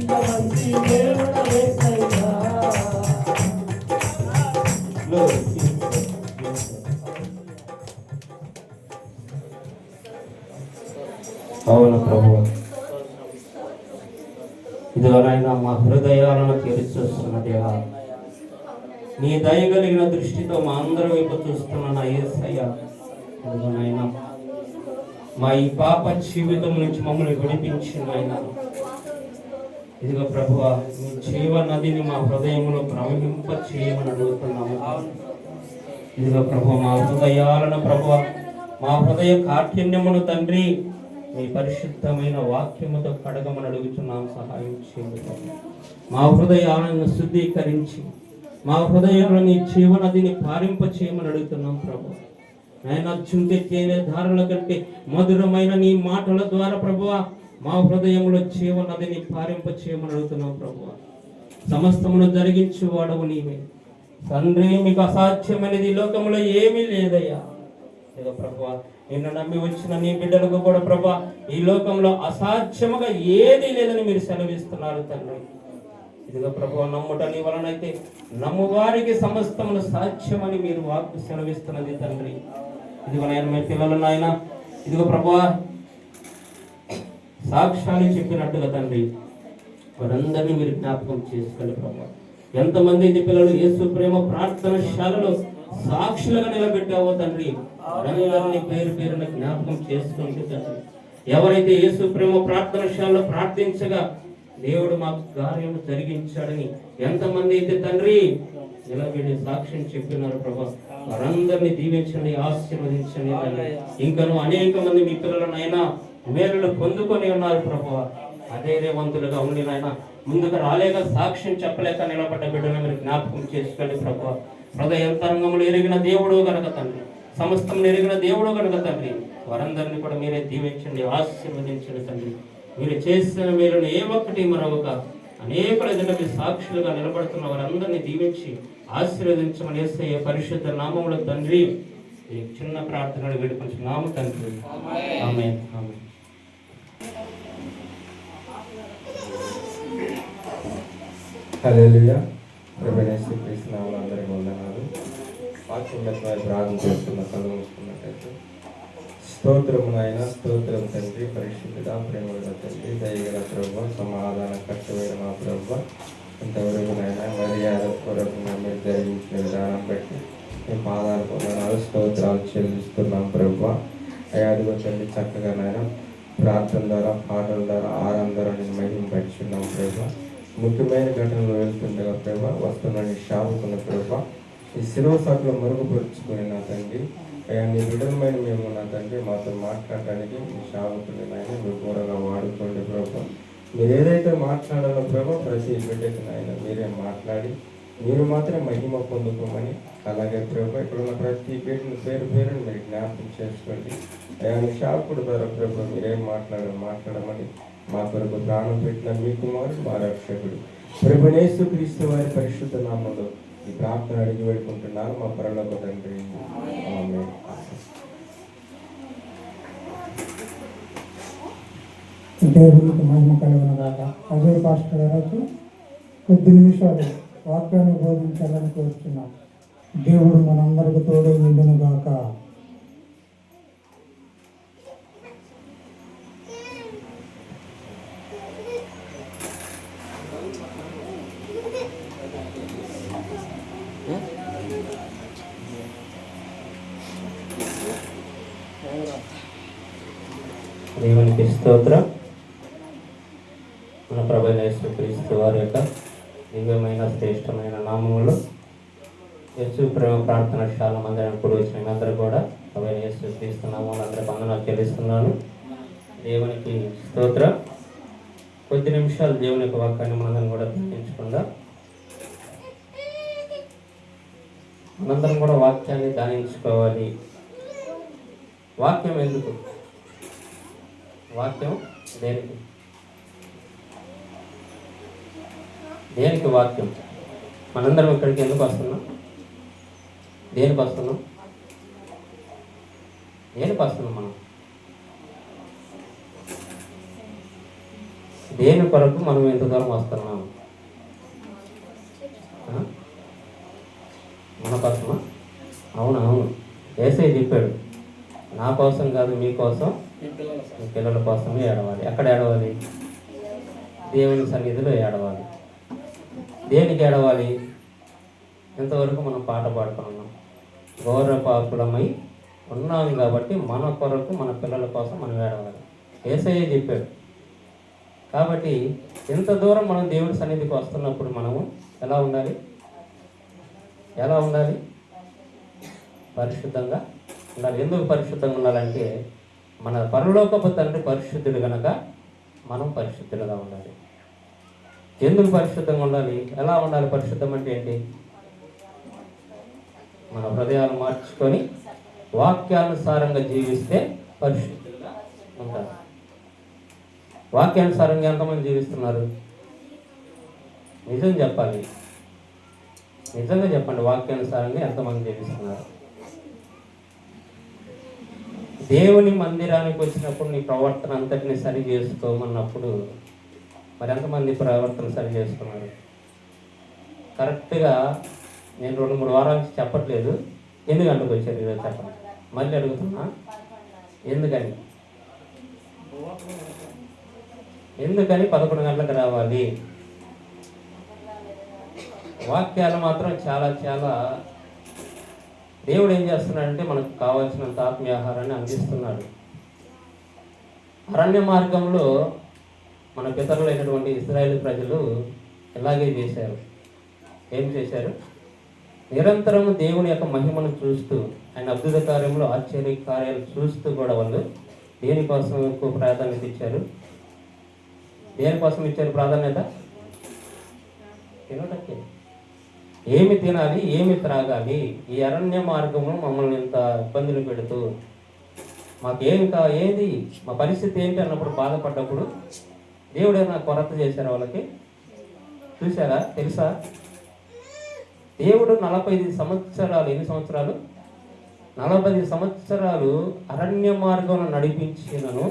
మంచి దేవుడు యేసయ్యా. అవును ప్రభు, ఇదిగోనైనా మా హృదయాలను తెరిచూస్తున్న దేవా, నీ దయ కలిగిన దృష్టితో మా అందరి వైపు చూస్తున్న నా యేసయ్య, ఇదిగోనైనా మా ఈ పాప జీవితం నుంచి మమ్మల్ని విడిపించిన ఆయన, ఇదిగో ప్రభువా, నీ జీవ నదిని మా హృదయంలో ప్రవహింప చేయమని అడుగుతున్నాము. ఇదిగో ప్రభు, మా హృదయాలను ప్రభువా, మా హృదయ కాఠిన్యమును తండ్రి మీ పరిశుద్ధమైన వాక్యముతో కడగమని అడుగుతున్నాం. సహాయం చేయండి. మా హృదయాలను శుద్ధీకరించి మా హృదయంలో నీ జీవనదిని పారింప చేయమని అడుగుతున్నాం ప్రభు. నాయన, చుంటే తేనె ధారల కంటే మధురమైన నీ మాటల ద్వారా ప్రభువా మా హృదయంలో జీవనదిని పారింప చేయమని అడుగుతున్నాం ప్రభువా. సమస్తమును జరిగించు వాడవు నీవే తండ్రి, మీకు అసాధ్యమైనది లోకంలో ఏమీ లేదయ్యా. ఇదిగో ప్రభువా, నిన్ను నమ్మి వచ్చిన నీ బిడ్డలకు కూడా ప్రభా ఈ లోకంలో అసాధ్యముగా ఏది లేదని మీరు సెలవిస్తున్నారు తండ్రి. ఇదిగో ప్రభువా, నమ్ముట నీ వలనైతే నమ్మువారికి సమస్తమును సాధ్యమని మీరు వాక్కు సెలవిస్తున్నది తండ్రి. ఇదిగో నేను మీ పిల్లలు నాయన, ఇదిగో ప్రభువా సాక్ష్యాలు చెప్పినట్టుగా తండ్రి వారందరినీ మీరు జ్ఞాపకం చేసుకోండి ప్రభువా. ఎంతమంది అయితే పిల్లలు యేసు ప్రేమ ప్రార్థనశాలలో సాక్షులుగా నిలబెట్టావో తండ్రి, వారందరినీ పేరు పేరున జ్ఞాపకం చేసుకుంటూ తండ్రి, ఎవరైతే యేసు ప్రేమ ప్రార్థనశాలలో ప్రార్థించగా దేవుడు మాకు కార్యం జరిగించాడని ఎంతమంది అయితే తండ్రి నిలబడి సాక్ష్యం చెప్పినారు ప్రభా, వారందరినీ దీవించండి, ఆశీర్వదించండి తండ్రి. ఇంకను అనేక మంది మీ పిల్లలనైనా మేలులు పొందుకొని ఉన్నారు ప్రభా. అధైర్యవంతులుగా ఉండి నాయన ముందుకు రాలేక సాక్ష్యం చెప్పలేక నిలబడ్డ బిడ్డను మీరు జ్ఞాపకం చేసుకోండి ప్రభా. హృదయంతరంగములు ఎరిగిన దేవుడు కనుక తండ్రి, సమస్తం ఎరిగిన దేవుడు కనుక తండ్రి, వారందరినీ కూడా మీరే దీవించండి, ఆశీర్వదించండి తండ్రి. మీరు చేసిన మేలును ఏ ఒక్కటి మరొక అనేకుల ఎదుట మీ సాక్షులుగా నిలబడుతున్న వారందరినీ దీవించి ఆశీర్వదించమని యేసయ్య పరిశుద్ధ నామములో తండ్రి ఈ చిన్న ప్రార్థనలు వేడుకొంచున్నాము తండ్రి. ఆమేన్. ఆమేన్. హల్లెలూయా. ప్రభువైన క్రీస్తు నామములో అందరికీ వందనాలు. వాక్యం ప్రార్థన చేస్తున్న కళ్ళు మూసుకున్నట్లయితే స్తోత్రము నాయన, స్తోత్రం తండ్రి, పరిశుద్ధుడా, ప్రేమగల తండ్రి, దయగల ప్రభువ, సమాధానకర్తమైన మా ప్రభువ, ఇంతవరకు నాయన మర్యాదపూర్వకంగా మీరు జరిగించిన విధానం బట్టి మేము పాదాలు వందనాలు స్తోత్రాలు చెల్లిస్తున్నాం ప్రభువ. అయాదిగో తండ్రి, చక్కగా నాయన ప్రార్థన ద్వారా పాటల ద్వారా ఆరాధన ద్వారా నేను మహిమపరుచున్నాం ప్రభువ. ముఖ్యమైన ఘటనలు వెళ్తుండగా ప్రభా వస్తున్న నీ శాపకున్న ప్రభా ఈ శిలువ సాకులో మరుగుపరుచుకుని నా తండ్రి అయ్యా నీ బిడ్డలమైన మేము నా తండ్రి మాతో మాట్లాడటానికి మీ శాపకుని నాయన మీరు ఘోరంగా వాడుకోండి ప్రభా. మీరు ఏదైతే మాట్లాడాలో ప్రభా ప్రతి బిడ్డకి నాయన మీరే మాట్లాడి మీరు మాత్రం మహిమ పొందుకోమని, అలాగే ప్రభా ఇక్కడ ఉన్న ప్రతి బిడ్డను పేరు పేరుని మీరు జ్ఞాపకం చేసుకోండి. అయ్యా నీ శాపకుడు ద్వారా ప్రభా మీరేం మాట్లాడమని మా కొరకు ప్రాణం పెట్టిన మీ కుమారుడు మా రక్షకుడు ప్రభువైన యేసుక్రీస్తు వారి పరిశుద్ధ నామములో ఈ ప్రార్థన అడిగి వేడుకుంటున్నాను మా పరలోక తండ్రి. ఆమేన్. దేవునికి మహిమ కలుగును గాక. అజయ్ పాస్టర్ గారు కొద్ది నిమిషాలు వాక్యాన్ని బోధించాలని కోరుతున్నాం. దేవుడు మనందరికి తోడై ఉండును గాక. దేవునికి స్తోత్రం. మన ప్రభువైన యేసుక్రీస్తు వారి యొక్క దివ్యమైన శ్రేష్టమైన నామములో యేసు ప్రేమ ప్రార్థనశాల మందిరానికి కూడా వచ్చిన అందరూ కూడా ప్రభువైన యేసుక్రీస్తు నామములో అందరికీ వందనాలు చెల్లిస్తున్నాను. దేవునికి స్తోత్రం. కొద్ది నిమిషాలు దేవుని యొక్క వాక్యాన్ని మనందరం కూడా ధ్యానించకుండా మనందరం కూడా వాక్యాన్ని ధ్యానించుకోవాలి. వాక్యం ఎందుకు? వాక్యం దేనికి? దేనికి వాక్యం? మనందరం ఇక్కడికి ఎందుకు వస్తున్నాం? దేనికి వస్తున్నాం? దేనికి వస్తున్నాం మనం? దేని కొరకు మనం ఇంత దూరం వస్తున్నాం? మన కోసమా? అవును. యేసయ్య చెప్పాడు, నా కోసం కాదు మీకోసం, మీ పిల్లల కోసమే ఏడవాలి. ఎక్కడ ఏడవాలి? దేవుని సన్నిధిలో ఏడవాలి. దేనికి ఏడవాలి? ఇంతవరకు మనం పాట పాడుకున్నాం, ఘోర పాపులమై ఉన్నాం కాబట్టి మన కొరకు మన పిల్లల కోసం మనం ఏడవాలి. యేసయ్య చెప్పాడు. కాబట్టి ఇంత దూరం మనం దేవుడి సన్నిధికి వస్తున్నప్పుడు మనము ఎలా ఉండాలి? పరిశుద్ధంగా ఉండాలి. ఎందుకు పరిశుద్ధంగా ఉండాలంటే మన పరలోకపు తండ్రి పరిశుద్ధుడు కనుక మనం పరిశుద్ధులుగా ఉండాలి. ఎందుకు పరిశుద్ధంగా ఉండాలి? ఎలా ఉండాలి? పరిశుద్ధం అంటే ఏంటి? మన హృదయాలు మార్చుకొని వాక్యానుసారంగా జీవిస్తే పరిశుద్ధులుగా ఉంటారు. వాక్యానుసారంగా ఎంతమంది జీవిస్తున్నారు? నిజం చెప్పాలి, నిజంగా చెప్పండి. వాక్యానుసారంగా ఎంతమంది జీవిస్తున్నారు? దేవుని మందిరానికి వచ్చినప్పుడు నీ ప్రవర్తన అంతటిని సరి చేసుకోమన్నప్పుడు మరి ఎంతమంది ప్రవర్తన సరి చేసుకున్నారు? కరెక్ట్గా నేను 2-3 వారాల నుంచి చెప్పట్లేదు. ఎన్ని గంటలకు వచ్చారు ఈరోజు చెప్పండి. మళ్ళీ అడుగుతున్నా, ఎందుకని 11 గంటలకు రావాలి? వాక్యాలు మాత్రం చాలా చాలా దేవుడు ఏం చేస్తున్నాడంటే మనకు కావాల్సినంత ఆత్మీయ ఆహారాన్ని అందిస్తున్నాడు. అరణ్య మార్గంలో మన పితరులైనటువంటి ఇశ్రాయేలు ప్రజలు ఇలాగే చేశారు. ఏం చేశారు? నిరంతరం దేవుని యొక్క మహిమను చూస్తూ, ఆయన అద్భుత కార్యంలో ఆశ్చర్య కార్యాలు చూస్తూ కూడా వాళ్ళు దేనికోసం ఎక్కువ ప్రాధాన్యత ఇచ్చారు? దేనికోసం ఇచ్చారు ప్రాధాన్యత? తినటకే. ఏమి తినాలి, ఏమి త్రాగాలి? ఈ అరణ్య మార్గంలో మమ్మల్ని ఇంత ఇబ్బందులు పెడుతూ ఏది మా పరిస్థితి ఏంటి అన్నప్పుడు బాధపడ్డప్పుడు దేవుడు ఏమైనా కొరత చేశారు వాళ్ళకి? చూసారా? తెలుసా? దేవుడు 45 సంవత్సరాలు, ఎన్ని సంవత్సరాలు? 40 సంవత్సరాలు అరణ్య మార్గంలో నడిపించినను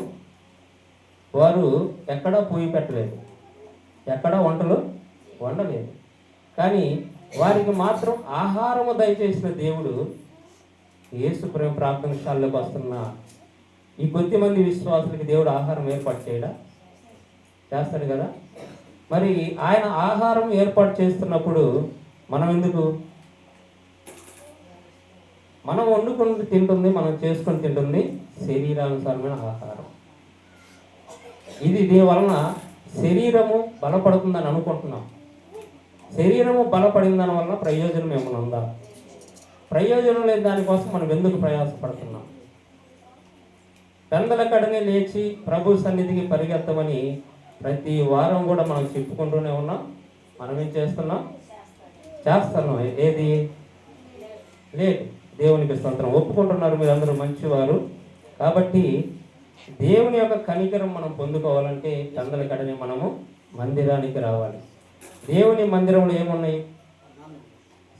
వారు ఎక్కడా పోయి పెట్టలేదు, ఎక్కడా వంటలు వండలేదు. కానీ వారికి మాత్రం ఆహారము దయచేసిన దేవుడు యేసు ప్రేమ ప్రార్థనశాలలోకి వస్తున్న ఈ కొద్దిమంది విశ్వాసులకి దేవుడు ఆహారం ఏర్పాటు చేయడా? చేస్తాడు కదా. మరి ఆయన ఆహారం ఏర్పాటు చేస్తున్నప్పుడు మనం ఎందుకు? మనం వండుకొని తింటుంది, మనం చేసుకొని తింటుంది శరీరానుసారమైన ఆహారం. దీని వలన శరీరము బలపడుతుందని అనుకుంటున్నాం. శరీరము బలపడిన దాని వలన ప్రయోజనం ఏమైనా ఉందా? ప్రయోజనం లేని దానికోసం మనం ఎందుకు ప్రయాసపడుతున్నాం? పెందల కడనే లేచి ప్రభు సన్నిధికి పరిగెత్తమని ప్రతి వారం కూడా మనం చెప్పుకుంటూనే ఉన్నాం. మనం ఏం చేస్తున్నాం? చేస్తున్నాం. ఏది లేదు. దేవునికి స్తోత్రం. ఒప్పుకుంటున్నారు మీరందరూ మంచివారు. కాబట్టి దేవుని యొక్క కనికరం మనం పొందుకోవాలంటే పెందల కడనే మనము మందిరానికి రావాలి. దేవుని మందిరంలో ఏమున్నాయి?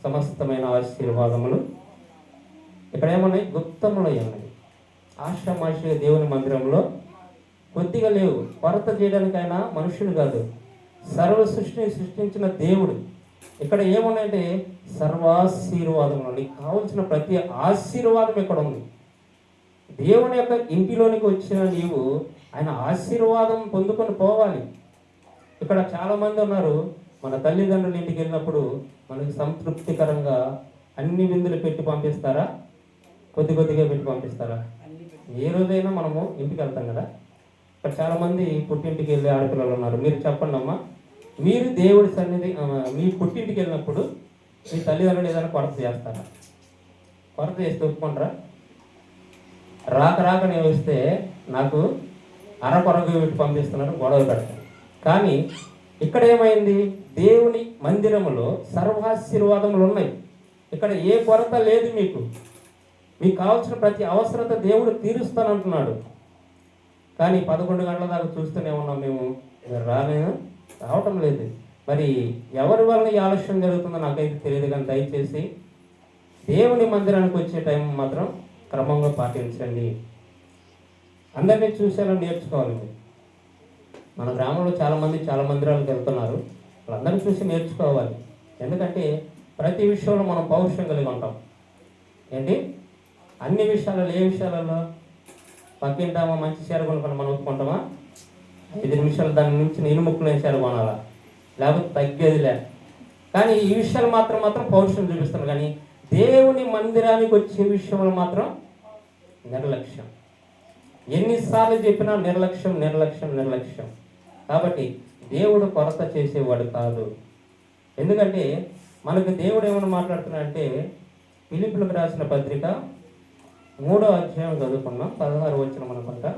సమస్తమైన ఆశీర్వాదములు. ఇక్కడ ఏమున్నాయి? గుప్తములు ఉన్నాయి. ఆషామాషిగా దేవుని మందిరంలో కొద్దిగా లేవు. కొరత చేయడానికైనా మనుషులు కాదు, సర్వ సృష్టిని సృష్టించిన దేవుడు. ఇక్కడ ఏమున్నాయంటే సర్వాశీర్వాదములు. నీకు కావలసిన ప్రతి ఆశీర్వాదం ఇక్కడ ఉంది. దేవుని యొక్క ఇంటిలోనికి వచ్చిన నీవు ఆయన ఆశీర్వాదం పొందుకొని పోవాలి. ఇక్కడ చాలామంది ఉన్నారు, మన తల్లిదండ్రుల ఇంటికి వెళ్ళినప్పుడు మనకి సంతృప్తికరంగా అన్ని విందులు పెట్టి పంపిస్తారా? కొద్దిగా పెట్టి పంపిస్తారా? ఏ రోజైనా మనము ఇంటికి వెళ్తాం కదా. ఇక్కడ చాలామంది పుట్టింటికి వెళ్ళే ఆడపిల్లలు ఉన్నారు. మీరు చెప్పండి అమ్మా, మీరు దేవుడి సన్నిధి మీ పుట్టింటికి వెళ్ళినప్పుడు మీ తల్లిదండ్రులు ఏదైనా కొరత చేస్తారా? కొరత చేస్తే ఒప్పుకుంటారా? రాక నేను వస్తే నాకు అరకొరకు పెట్టి పంపిస్తున్నారు, గొడవ పెడతాను. కానీ ఇక్కడ ఏమైంది? దేవుని మందిరములో సర్వాశీర్వాదములు ఉన్నాయి. ఇక్కడ ఏ కొరత లేదు. మీకు కావాల్సిన ప్రతి అవసరత దేవుడు తీరుస్తానంటున్నాడు. కానీ 11 గంటల దాకా చూస్తూనే ఉన్నాం మేము, రావటం లేదు. మరి ఎవరి వల్ల ఈ ఆలస్యం జరుగుతుందో నాకైతే తెలియదు. కానీ దయచేసి దేవుని మందిరానికి వచ్చే టైం మాత్రం క్రమంగా పాటించండి. అందరినీ చూసేలా నేర్చుకోవాలి. మన గ్రామంలో చాలామంది చాలా మందిరాలకు వెళ్తున్నారు. వాళ్ళందరినీ చూసి నేర్చుకోవాలి. ఎందుకంటే ప్రతి విషయంలో మనం పౌరుషం కలిగి ఉంటాం. ఏంటి అన్ని విషయాలలో, ఏ విషయాలలో పక్కింటామా మంచి చీర కొనుక్కొని మనం ఒప్పుకుంటామా? 5 నిమిషాలు దాని నుంచి ఇనుముక్కులేని చీర కొనాలా, లేకపోతే తగ్గేదిలే. కానీ ఈ విషయాలు మాత్రం పౌరుషం చూపిస్తాను. కానీ దేవుని మందిరానికి వచ్చే విషయంలో మాత్రం నిర్లక్ష్యం. ఎన్నిసార్లు చెప్పినా నిర్లక్ష్యం. కాబట్టి దేవుడు కొరత చేసేవాడు కాదు. ఎందుకంటే మనకు దేవుడు ఏమని మాట్లాడుతున్నాడంటే, ఫిలిప్పీయులకు రాసిన పత్రిక 3వ అధ్యాయం చదువుకున్నాం, 16 వచనం అనుకుంటా.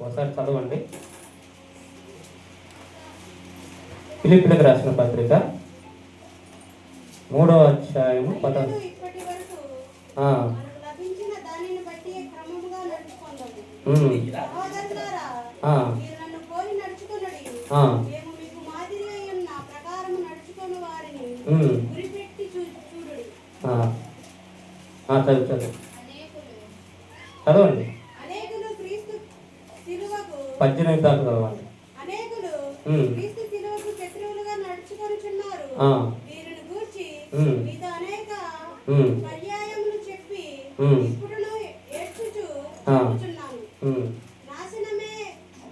ఒకసారి చదవండి. ఫిలిప్పీయులకు రాసిన పత్రిక 3వ అధ్యాయం 16. ఇప్పటి వరకు ఆ, మనకు లభించిన దానిని బట్టి క్రమముగా నడుచుకొందాము. సహోదరులారా, ఆ, మీరు నన్ను పోలి నడుచుకొనుడి. ఆ, మేము మీకు మాదిరి అయి ఉన్న ప్రకారము నడుచుకొని వారిని గురిపెట్టి చూడుడి. చదువు చదవండి. అనేకులు క్రీస్తు శిలువకు 18 దాకా చదవండి. అనేకులు క్రీస్తు శిలువకు శత్రువులుగా నడుచుకొనుచున్నారు. వీరిని గూర్చి మీతో అనేక పర్యాయములు చెప్పి ఇప్పుడును ఏడ్చుచు చెప్పుచున్నాను. నాశనమే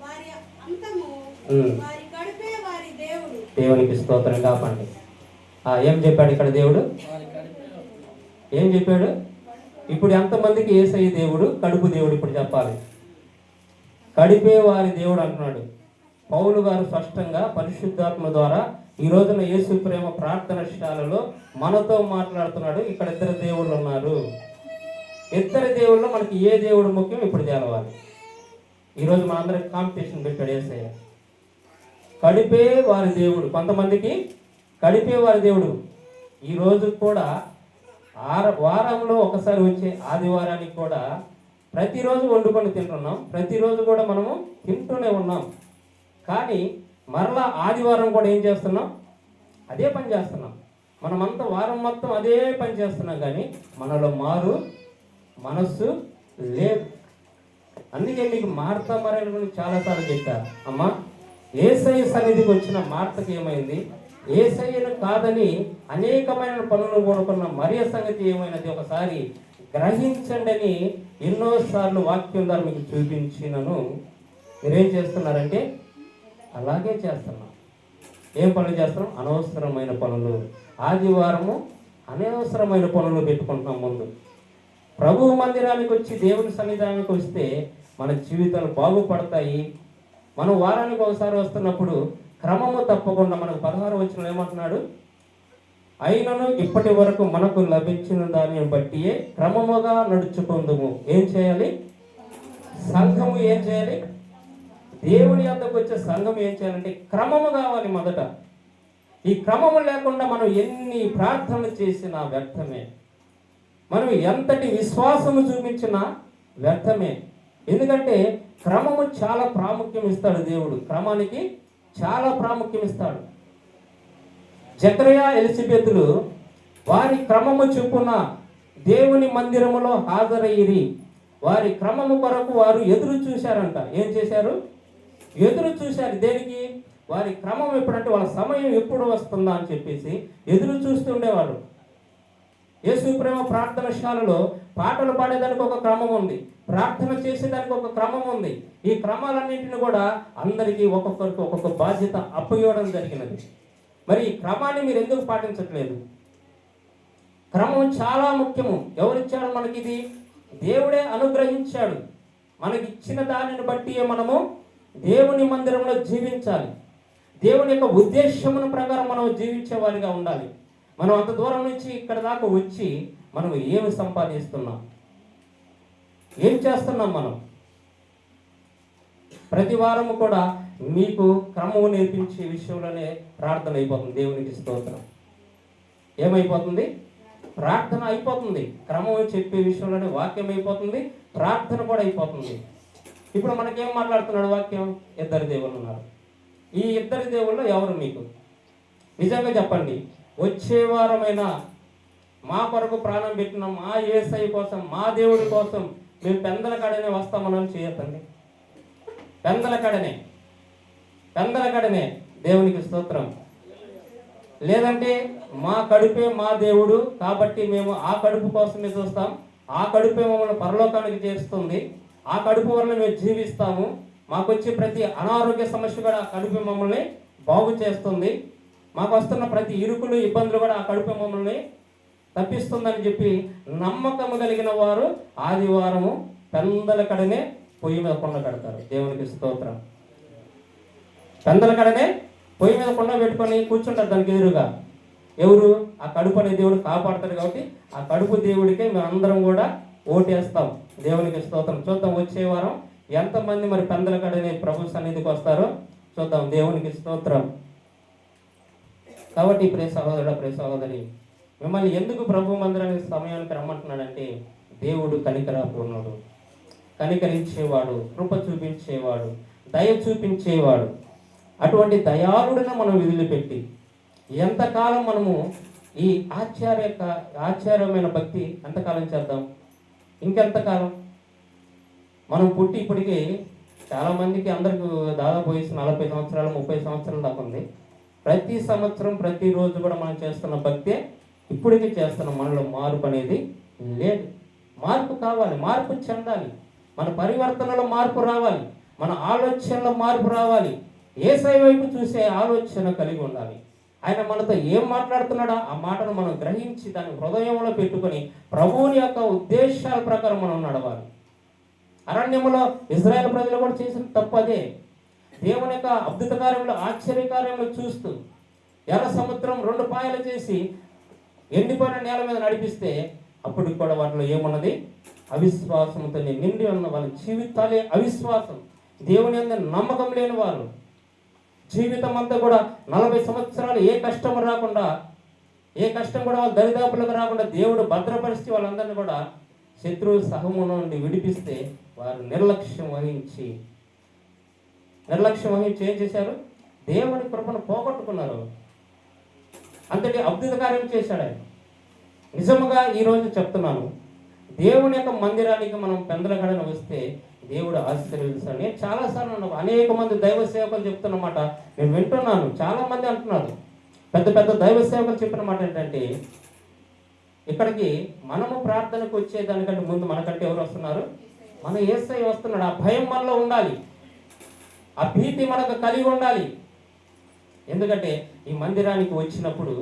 వారి అంతము, వారి కడుపే వారి దేవుడు. దేవునికి స్తోత్రం. కాపండి. ఏం చెప్పాడు ఇక్కడ దేవుడు? ఏం చెప్పాడు? ఇప్పుడు ఎంతమందికి యేసయ్య దేవుడు, కడుపు దేవుడు ఇప్పుడు చెప్పాలి. కడిపే వారి దేవుడు అంటున్నాడు. పౌలు గారు స్పష్టంగా పరిశుద్ధాత్మ ద్వారా ఈ రోజున యేసు ప్రేమ ప్రార్థనశాలలో మనతో మాట్లాడుతున్నాడు. ఇక్కడ 2 దేవుళ్ళు ఉన్నారు. 2 దేవుళ్ళు మనకి ఏ దేవుడు ముఖ్యం ఇప్పుడు తెలవాలి. ఈరోజు మనందరికి కాంపిటీషన్ పెట్టాడు యేసయ్య. కడిపే వారి దేవుడు. కొంతమందికి కడిపే వారి దేవుడు. ఈరోజు కూడా వారంలో ఒకసారి వచ్చే ఆదివారానికి కూడా ప్రతిరోజు వండుకొని తింటున్నాం. ప్రతిరోజు కూడా మనము తింటూనే ఉన్నాం. కానీ మరలా ఆదివారం కూడా ఏం చేస్తున్నాం? అదే పని చేస్తున్నాం. మనమంతా వారం మొత్తం అదే పని చేస్తున్నాం. కానీ మనలో మారు మనస్సు లేదు. అందుకే మీకు మార్తా మరియల గురించి చాలాసార్లు చెప్పారు. అమ్మా, యేసయ్య సన్నిధికి వచ్చిన మార్తకి ఏమైంది? యేసయ్యను కాదని అనేకమైన పనులు కోరుకున్న మరియ సంగతి ఏమైనది ఒకసారి గ్రహించండి అని ఎన్నోసార్లు వాక్యం ద్వారా మీకు చూపించినను మీరేం చేస్తున్నారంటే అలాగే చేస్తున్నాం. ఏం పనులు చేస్తున్నాం? అనవసరమైన పనులు. ఆదివారము అనవసరమైన పనులు పెట్టుకుంటున్నాం. ముందు ప్రభు మందిరానికి వచ్చి దేవుని సన్నిధానానికి వస్తే మన జీవితాలు బాగుపడతాయి. మనం వారానికి ఒకసారి వస్తున్నప్పుడు క్రమము తప్పకుండా మనకు 16 వచనంలో ఏమంటున్నాడు? అయినను ఇప్పటి వరకు మనకు లభించిన దానిని బట్టియే క్రమముగా నడుచుకుందుము. ఏం చేయాలి? సంఘము ఏం చేయాలి? దేవుని యొద్దకు వచ్చే సంఘం ఏం చేయాలంటే క్రమము కావాలి మొదట. ఈ క్రమము లేకుండా మనం ఎన్ని ప్రార్థనలు చేసినా వ్యర్థమే. మనం ఎంతటి విశ్వాసము చూపించినా వ్యర్థమే. ఎందుకంటే క్రమము చాలా ప్రాముఖ్యం ఇస్తాడు దేవుడు. క్రమానికి చాలా ప్రాముఖ్యం ఇస్తాడు. జకరియా ఎలిజబెతులు వారి క్రమము చొప్పున దేవుని మందిరములో హాజరయ్యిరి. వారి క్రమము కొరకు వారు ఎదురు చూశారంట. ఏం చేశారు? ఎదురు చూశారు. దేనికి? వారి క్రమం ఎప్పుడంటే వాళ్ళ సమయం ఎప్పుడు వస్తుందా అని చెప్పేసి ఎదురు చూస్తుండేవారు. యేసు ప్రేమ ప్రార్థనశాలలో పాటలు పాడేదానికి ఒక క్రమం ఉంది, ప్రార్థన చేసేదానికి ఒక క్రమం ఉంది. ఈ క్రమాలన్నింటినీ కూడా అందరికీ ఒక్కొక్కరికి ఒక్కొక్క బాధ్యత అప్పగివ్వడం జరిగినది. మరి ఈ క్రమాన్ని మీరు ఎందుకు పాటించట్లేదు? క్రమం చాలా ముఖ్యము. ఎవరిచ్చాడు మనకి? ఇది దేవుడే అనుగ్రహించాడు. మనకి ఇచ్చిన దానిని బట్టి మనము దేవుని మందిరంలో జీవించాలి. దేవుని యొక్క ఉద్దేశమును ప్రకారం మనం జీవించే వారిగా ఉండాలి. మనం అంత దూరం నుంచి ఇక్కడ దాకా వచ్చి మనం ఏమి సంపాదిస్తున్నాం? ఏం చేస్తున్నాం? మనం ప్రతి వారము కూడా మీకు క్రమము నేర్పించే విషయంలోనే ప్రార్థన అయిపోతుంది. దేవునికి స్తోత్రం. ఏమైపోతుంది? ప్రార్థన అయిపోతుంది. క్రమం చెప్పే విషయంలోనే వాక్యం అయిపోతుంది, ప్రార్థన కూడా అయిపోతుంది. ఇప్పుడు మనకేం మాట్లాడుతున్నాడు వాక్యం? 2 దేవుళ్ళు ఉన్నారు. ఈ 2 దేవుళ్ళు ఎవరు మీకు? నిజంగా చెప్పండి. వచ్చే వారమైనా మా కొరకు ప్రాణం పెట్టిన మా యేసయ్య కోసం, మా దేవుడి కోసం మేము పెందల కాడనే వస్తామని చేయొద్దండి. పెందల కాడనే పెందలకడనే దేవునికి స్తోత్రం. లేదంటే మా కడుపే మా దేవుడు కాబట్టి మేము ఆ కడుపు కోసమే చూస్తాం, ఆ కడుపే మమ్మల్ని పరలోకానికి చేస్తుంది, ఆ కడుపు వల్ల మేము జీవిస్తాము, మాకు వచ్చే ప్రతి అనారోగ్య సమస్య కూడా ఆ కడుపు మమ్మల్ని బాగు చేస్తుంది, మాకు వస్తున్న ప్రతి ఇరుకులు ఇబ్బందులు కూడా ఆ కడుపు మమ్మల్ని తప్పిస్తుందని చెప్పి నమ్మకము కలిగిన వారు ఆదివారము పెందలకడనే పొయ్యి మీద కొండ పెడతారు. దేవునికి స్తోత్రం. పెందలకడనే పొయ్యి మీద కొండ పెట్టుకొని కూర్చుంటారు దానికి ఎదురుగా. ఎవరు? ఆ కడుపు అనే దేవుడు కాపాడతాడు కాబట్టి ఆ కడుపు దేవుడికే మేమందరం కూడా ఓటేస్తాం. దేవునికి స్తోత్రం. చూద్దాం వచ్చే వారం ఎంతమంది మరి పెందలకడనే ప్రభు సన్నిధికి వస్తారో చూద్దాం. దేవునికి స్తోత్రం. కాబట్టి ప్రియ సహోదరుడు, ప్రియ సహోదరి, మిమ్మల్ని ఎందుకు ప్రభు మందిరానికి సమయానికి రమ్మంటున్నాడంటే దేవుడు కనికరపూర్ణుడు, కనికరించేవాడు, కృప చూపించేవాడు, దయ చూపించేవాడు. అటువంటి దయాళుడిని మనం వదిలిపెట్టి ఎంతకాలం మనము ఈ ఆశ్చర్యమైన భక్తి ఎంతకాలం చేద్దాం? ఇంకెంతకాలం? మనం పుట్టి ఇప్పటికీ చాలామందికి అందరికి దాదాపు వయసు 40 సంవత్సరాలు 30 సంవత్సరాల దాకా ఉంది. ప్రతి సంవత్సరం ప్రతిరోజు కూడా మనం చేస్తున్న భక్తే ఇప్పటికీ చేస్తున్నాం. మనలో మార్పు అనేది లేదు. మార్పు కావాలి, మార్పు చెందాలి, మన పరివర్తనలో మార్పు రావాలి, మన ఆలోచనలో మార్పు రావాలి, యేసయ్య వైపు చూసే ఆలోచన కలిగి ఉండాలి. ఆయన మనతో ఏం మాట్లాడుతున్నాడో ఆ మాటను మనం గ్రహించి దాన్ని హృదయంలో పెట్టుకొని ప్రభువుని యొక్క ఉద్దేశాల ప్రకారం మనం నడవాలి. అరణ్యములో ఇజ్రాయేల్ ప్రజలు కూడా చేసిన తప్పు అదే. దేవుని యొక్క అద్భుత కార్యములు, ఆశ్చర్యకార్యములు చూస్తూ ఎర్ర సముద్రం 2 పాయలు చేసి ఎండిపోయిన నేల మీద నడిపిస్తే అప్పుడు కూడా వాటిలో ఏమున్నది? అవిశ్వాసంతో నిండి ఉన్న వాళ్ళ జీవితాలే అవిశ్వాసం. దేవుని యందు నమ్మకం లేని వారు జీవితం అంతా కూడా 40 సంవత్సరాలు ఏ కష్టం రాకుండా, ఏ కష్టం కూడా వాళ్ళ దరిదాపులకు రాకుండా దేవుడు భద్రపరిచి వాళ్ళందరినీ కూడా శత్రువు సహము నుండి విడిపిస్తే వారు నిర్లక్ష్యం వహించి ఏం చేశారు? దేవుని కృపను పోగొట్టుకున్నారు. అంతటి అద్భుత కార్యం చేశాడు ఆయన. నిజముగా ఈరోజు చెప్తున్నాను, దేవుని యొక్క మందిరానికి మనం పెందలకడన వస్తే దేవుడు ఆశీర్వదిస్తాడు. నేను చాలాసార్లు అనేక మంది దైవ సేవకులు చెప్తున్నమాట నేను వింటున్నాను. చాలామంది అంటున్నారు, పెద్ద పెద్ద దైవ సేవకులు చెప్పిన మాట ఏంటంటే, ఇక్కడికి మనము ప్రార్థనకు వచ్చేదానికంటే ముందు మనకంటే ఎవరు వస్తున్నారు? మన యేసయ్య వస్తున్నాడు. ఆ భయం మనలో ఉండాలి, ఆ భీతి మనకు కలిగి ఉండాలి. ఎందుకంటే ఈ మందిరానికి వచ్చినప్పుడు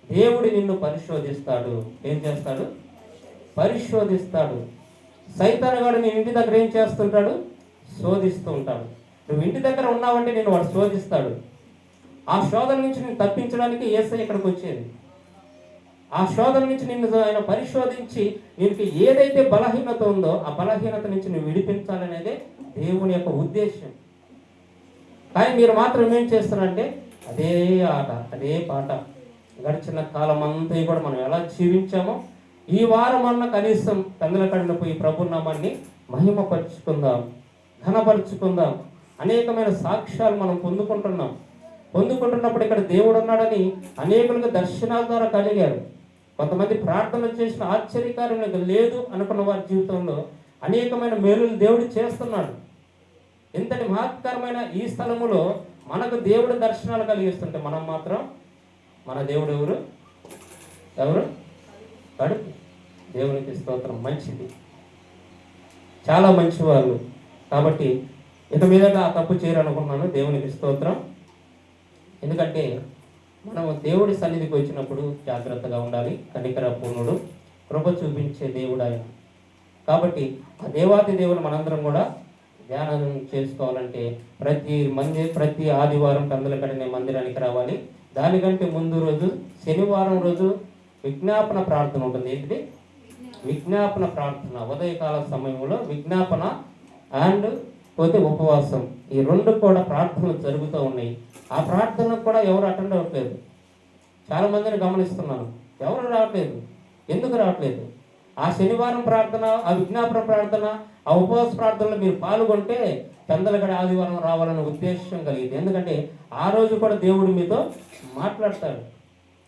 దేవుడు నిన్ను పరిశోధిస్తాడు. ఏం చేస్తాడు? పరిశోధిస్తాడు. సైతాను వాడు నీ ఇంటి దగ్గర ఏం చేస్తుంటాడు? శోధిస్తూ ఉంటాడు. నువ్వు ఇంటి దగ్గర ఉన్నావంటే నేను వాడు శోధిస్తాడు. ఆ శోధన నుంచి నేను తప్పించడానికి యేసయ్య ఇక్కడికి వచ్చేది. ఆ శోధన నుంచి నిన్ను ఆయన పరిశోధించి నీకు ఏదైతే బలహీనత ఉందో ఆ బలహీనత నుంచి నువ్వు విడిపించాలనేదే దేవుని యొక్క ఉద్దేశం. కానీ మీరు మాత్రం ఏం చేస్తున్నారంటే అదే ఆట, అదే పాట. గడిచిన కాలం అంతా కూడా మనం ఎలా జీవించామో ఈ వారం అన్న కనీసం పెందలకడన పోయి ప్రభునామాన్ని మహిమపరుచుకుందాం, ఘనపరుచుకుందాం. అనేకమైన సాక్ష్యాలు మనం పొందుకుంటున్నప్పుడు ఇక్కడ దేవుడు ఉన్నాడని అనేకులకు దర్శనాల ద్వారా కలిగారు. కొంతమంది ప్రార్థన చేసిన ఆశ్చర్యకార్యం లేదు అనుకున్న వారి జీవితంలో అనేకమైన మేలులు దేవుడు చేస్తున్నాడు. ఇంతటి మహత్కరమైన ఈ స్థలములో మనకు దేవుడు దర్శనాలు కలిగిస్తుంటే మనం మాత్రం మన దేవుడు ఎవరు? కడుపు. దేవునికి స్తోత్రం. మంచిది, చాలా మంచివారు. కాబట్టి ఇక మీదట ఆ తప్పు చేయాలనుకున్నాను. దేవునికి స్తోత్రం. ఎందుకంటే మనము దేవుడి సన్నిధికి వచ్చినప్పుడు జాగ్రత్తగా ఉండాలి. కనికరపూర్ణుడు, కృప చూపించే దేవుడు ఆయన. కాబట్టి ఆ దేవాది దేవుడు మనందరం కూడా ధ్యానం చేసుకోవాలంటే ప్రతి ఆదివారం పెందలకడనే మందిరానికి రావాలి. దానికంటే ముందు రోజు శనివారం రోజు విజ్ఞాపన ప్రార్థన ఉంటుంది. ఏంటిది? విజ్ఞాపన ప్రార్థన. ఉదయకాల సమయంలో విజ్ఞాపన అండ్ పోతే ఉపవాసం, ఈ 2 కూడా ప్రార్థనలు జరుగుతూ ఉన్నాయి. ఆ ప్రార్థనకు కూడా ఎవరు అటెండ్ అవ్వట్లేదు. చాలామందిని గమనిస్తున్నాను, ఎవరు రావట్లేదు. ఎందుకు రావట్లేదు? ఆ శనివారం ప్రార్థన, ఆ విజ్ఞాపన ప్రార్థన, ఆ ఉపవాస ప్రార్థనలో మీరు పాల్గొంటే పెందలకడ ఆదివారం రావాలనే ఉద్దేశం కలిగింది. ఎందుకంటే ఆ రోజు కూడా దేవుడు మీతో మాట్లాడతాడు.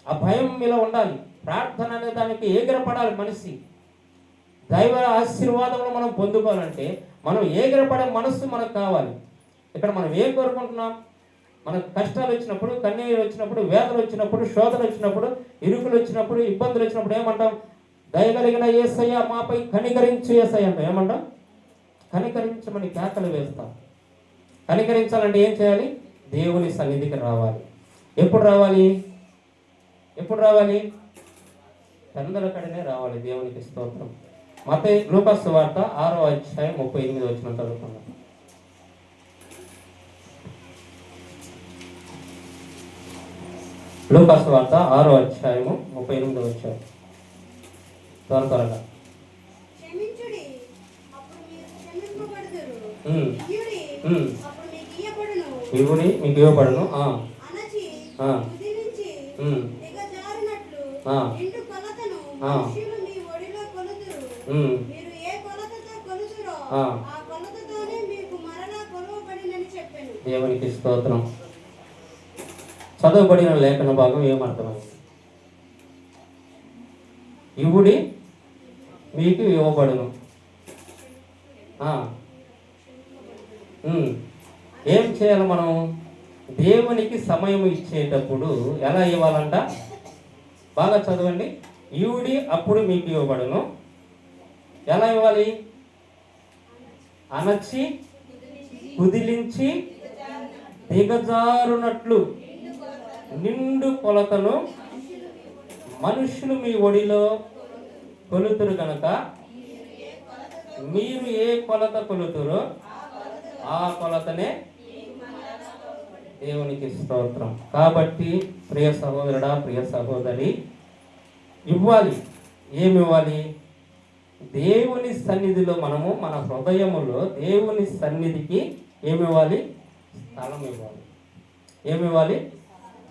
ఆ భయం మీలో ఉండాలి. ప్రార్థన అనే దానికి ఎగిరపడాలి మనిషి. దైవ ఆశీర్వాదంలో మనం పొందుకోవాలంటే మనం ఎగిరపడే మనస్సు మనకు కావాలి. ఇక్కడ మనం ఏం కోరుకుంటున్నాం? మనకు కష్టాలు వచ్చినప్పుడు, కన్నీరు వచ్చినప్పుడు, వేదన వచ్చినప్పుడు, శోధన వచ్చినప్పుడు, ఇరుకులు వచ్చినప్పుడు, ఇబ్బందులు వచ్చినప్పుడు ఏమంటాం? దయగలిగిన యేసయ్య మాపై కనికరించు యేసయ్య అంటాం. ఏమంటాం? కనికరించమని కేకలు వేస్తాం. కనికరించాలంటే ఏం చేయాలి? దేవుని సన్నిధికి రావాలి. ఎప్పుడు రావాలి? ఎప్పుడు రావాలి? పెందలకడనే రావాలి. దేవునికి స్తోత్రం. మత్తయి లూకాసు వార్త 6వ అధ్యాయం 38 వచనం చదువుకున్నాం. లూకాసు వార్త 6వ అధ్యాయము 38 వచనం. త్వరగా క్షమించుడి, అప్పుడు మీరు క్షమింపబడుదురు. ఉమ్. ఇయ్యుడి, ఉమ్. అప్పుడు మీకు ఇయ్యబడును. ఇవుని మీకు ఇవ్వబడును. అణచి, కుదిరించి, దిగజారినట్లు నిండు కొలతను మనుష్యులు మీ ఒడిలో కొలుదురు. మీరు ఏ కొలతతో కొలుదురో ఆ కొలతతోనే మీకు మరలా కొలవబడినని చెప్పాను. దేవునికి స్తోత్రం. చదవబడిన లేఖన భాగం ఏమర్థమైంది? ఇవుడి మీకు ఇవ్వబడును. ఏం చేయాలి మనం? దేవునికి సమయం ఇచ్చేటప్పుడు ఎలా ఇవ్వాలంట? బాగా చదవండి. ఇవుడి అప్పుడు మీకు ఇవ్వబడును. ఎలా ఇవ్వాలి? అణచి, కుదిలించి, దిగజారునట్లు నిండు కొలతను మనుషులు మీ ఒడిలో కొలుతురు కనుక మీరు ఏ కొలత కొలుతురో ఆ కొలతనే దేవునికి స్తోత్రం. కాబట్టి ప్రియ సహోదరుడా, ప్రియ సహోదరి, ఇవ్వాలి. ఏమి ఇవ్వాలి? దేవుని సన్నిధిలో మనము మన హృదయములో దేవుని సన్నిధికి ఏమి ఇవ్వాలి? స్థలం ఇవ్వాలి. ఏమి ఇవ్వాలి?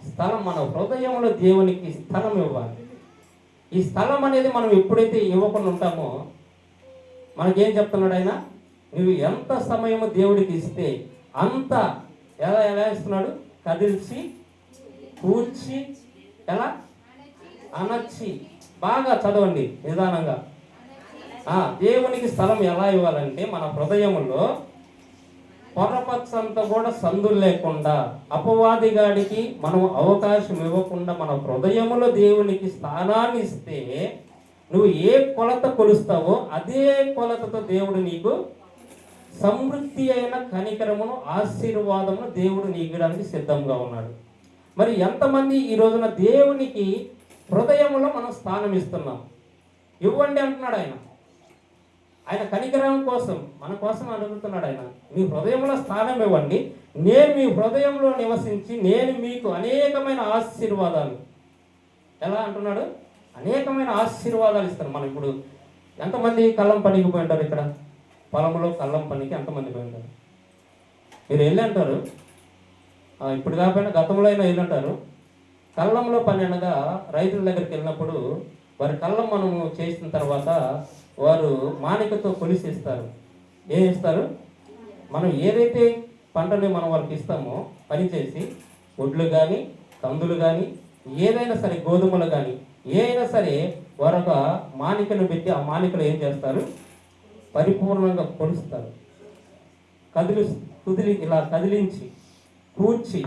స్థలం. మన హృదయంలో దేవునికి స్థలం ఇవ్వాలి. ఈ స్థలం అనేది మనం ఎప్పుడైతే ఇవ్వకుండా ఉంటామో మనకేం చెప్తున్నాడు ఆయన? నువ్వు ఎంత సమయము దేవుడికి ఇస్తే అంత ఎలా ఇస్తున్నాడు? కదిల్చి, కూర్చి, ఎలా అణచి. బాగా చదవండి నిదానంగా. దేవునికి స్థలం ఎలా ఇవ్వాలంటే మన హృదయంలో పొరపచ్చంతా కూడా సందులు లేకుండా, అపవాదిగాడికి మనం అవకాశం ఇవ్వకుండా మన హృదయంలో దేవునికి స్థానాన్ని ఇస్తే నువ్వు ఏ కొలత కొలుస్తావో అదే కొలతతో దేవుడు నీకు సమృద్ధి అయిన కనికరమును, ఆశీర్వాదమును దేవుడు నీకు ఇవ్వడానికి సిద్ధంగా ఉన్నాడు. మరి ఎంతమంది ఈ రోజున దేవునికి హృదయంలో మనం స్థానం ఇస్తున్నాం? ఇవ్వండి అంటున్నాడు ఆయన. ఆయన కనికరం కోసం, మన కోసం అడుగుతున్నాడు ఆయన. మీ హృదయంలో స్థానం ఇవ్వండి, నేను మీ హృదయంలో నివసించి నేను మీకు అనేకమైన ఆశీర్వాదాలు. ఎలా అంటున్నాడు? అనేకమైన ఆశీర్వాదాలు ఇస్తాను. మనం ఇప్పుడు ఎంతమంది కళ్ళం పనికి పోయి ఉంటారు? ఇక్కడ పొలంలో కళ్ళం పనికి ఎంతమంది పోయి ఉంటారు? మీరు వెళ్ళి అంటారు, ఇప్పుడు కాకపోయినా గతంలో అయినా వెళ్ళి అంటారు. కళ్ళంలో పని అనగా రైతుల దగ్గరికి వెళ్ళినప్పుడు వారి కళ్ళం మనము చేసిన తర్వాత వారు మానికతో కొలిసి ఇస్తారు. ఏం ఇస్తారు? మనం ఏదైతే పంటని మనం వాళ్ళకి ఇస్తామో పని చేసి, ఒడ్లు కానీ, కందులు కానీ, ఏదైనా సరే, గోధుమలు కానీ ఏదైనా సరే, వారొక మానికను పెట్టి ఆ మానికలు ఏం చేస్తారు? పరిపూర్ణంగా కొలుస్తారు. ఇలా కదిలించి, కూర్చి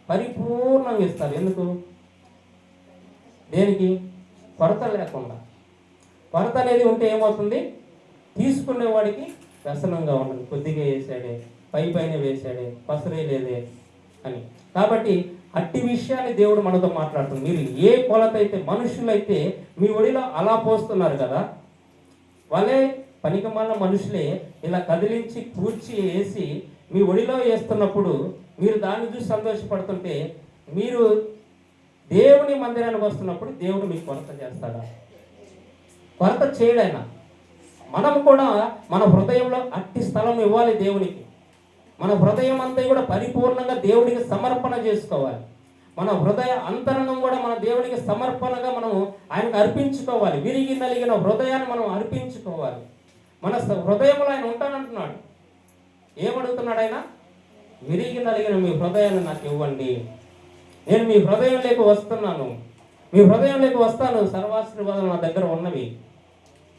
పరిపూర్ణంగా ఇస్తారు. ఎందుకు? దేనికి? కొరత లేకుండా. కొరత అనేది ఉంటే ఏమవుతుంది? తీసుకునేవాడికి వ్యసనంగా ఉంటుంది. కొద్దిగా వేసాడే, పైన వేసాడే, పసరే లేదే అని. కాబట్టి అట్టి విషయాన్ని దేవుడు మనతో మాట్లాడుతుంది. మీరు ఏ కొలత అయితే, మనుషులైతే మీ ఒడిలో అలా పోస్తున్నారు కదా, వాళ్ళే పనికిమాలిన మనుషులే ఇలా కదిలించి కూర్చి వేసి మీ ఒడిలో వేస్తున్నప్పుడు మీరు దాన్ని చూసి సంతోషపడుతుంటే, మీరు దేవుని మందిరానికి వస్తున్నప్పుడు దేవుడు మీకు కొరత చేస్తాడా? కొరత చేయడైనా. మనం కూడా మన హృదయంలో అట్టి స్థలం ఇవ్వాలి దేవునికి. మన హృదయం అంతా కూడా పరిపూర్ణంగా దేవుడికి సమర్పణ చేసుకోవాలి. మన హృదయ అంతరంగం కూడా మన దేవుడికి సమర్పణగా మనం ఆయనకు అర్పించుకోవాలి. విరిగి నలిగిన హృదయాన్ని మనం అర్పించుకోవాలి. మన హృదయంలో ఆయన ఉంటానంటున్నాడు. ఏమడుగుతున్నాడు ఆయన? విరిగి నలిగిన మీ హృదయాన్ని నాకు ఇవ్వండి, నేను మీ హృదయంలోకి వస్తున్నాను, మీ హృదయంలోకి వస్తాను. సర్వాశీర్వాదాలు నా దగ్గర ఉన్నవి.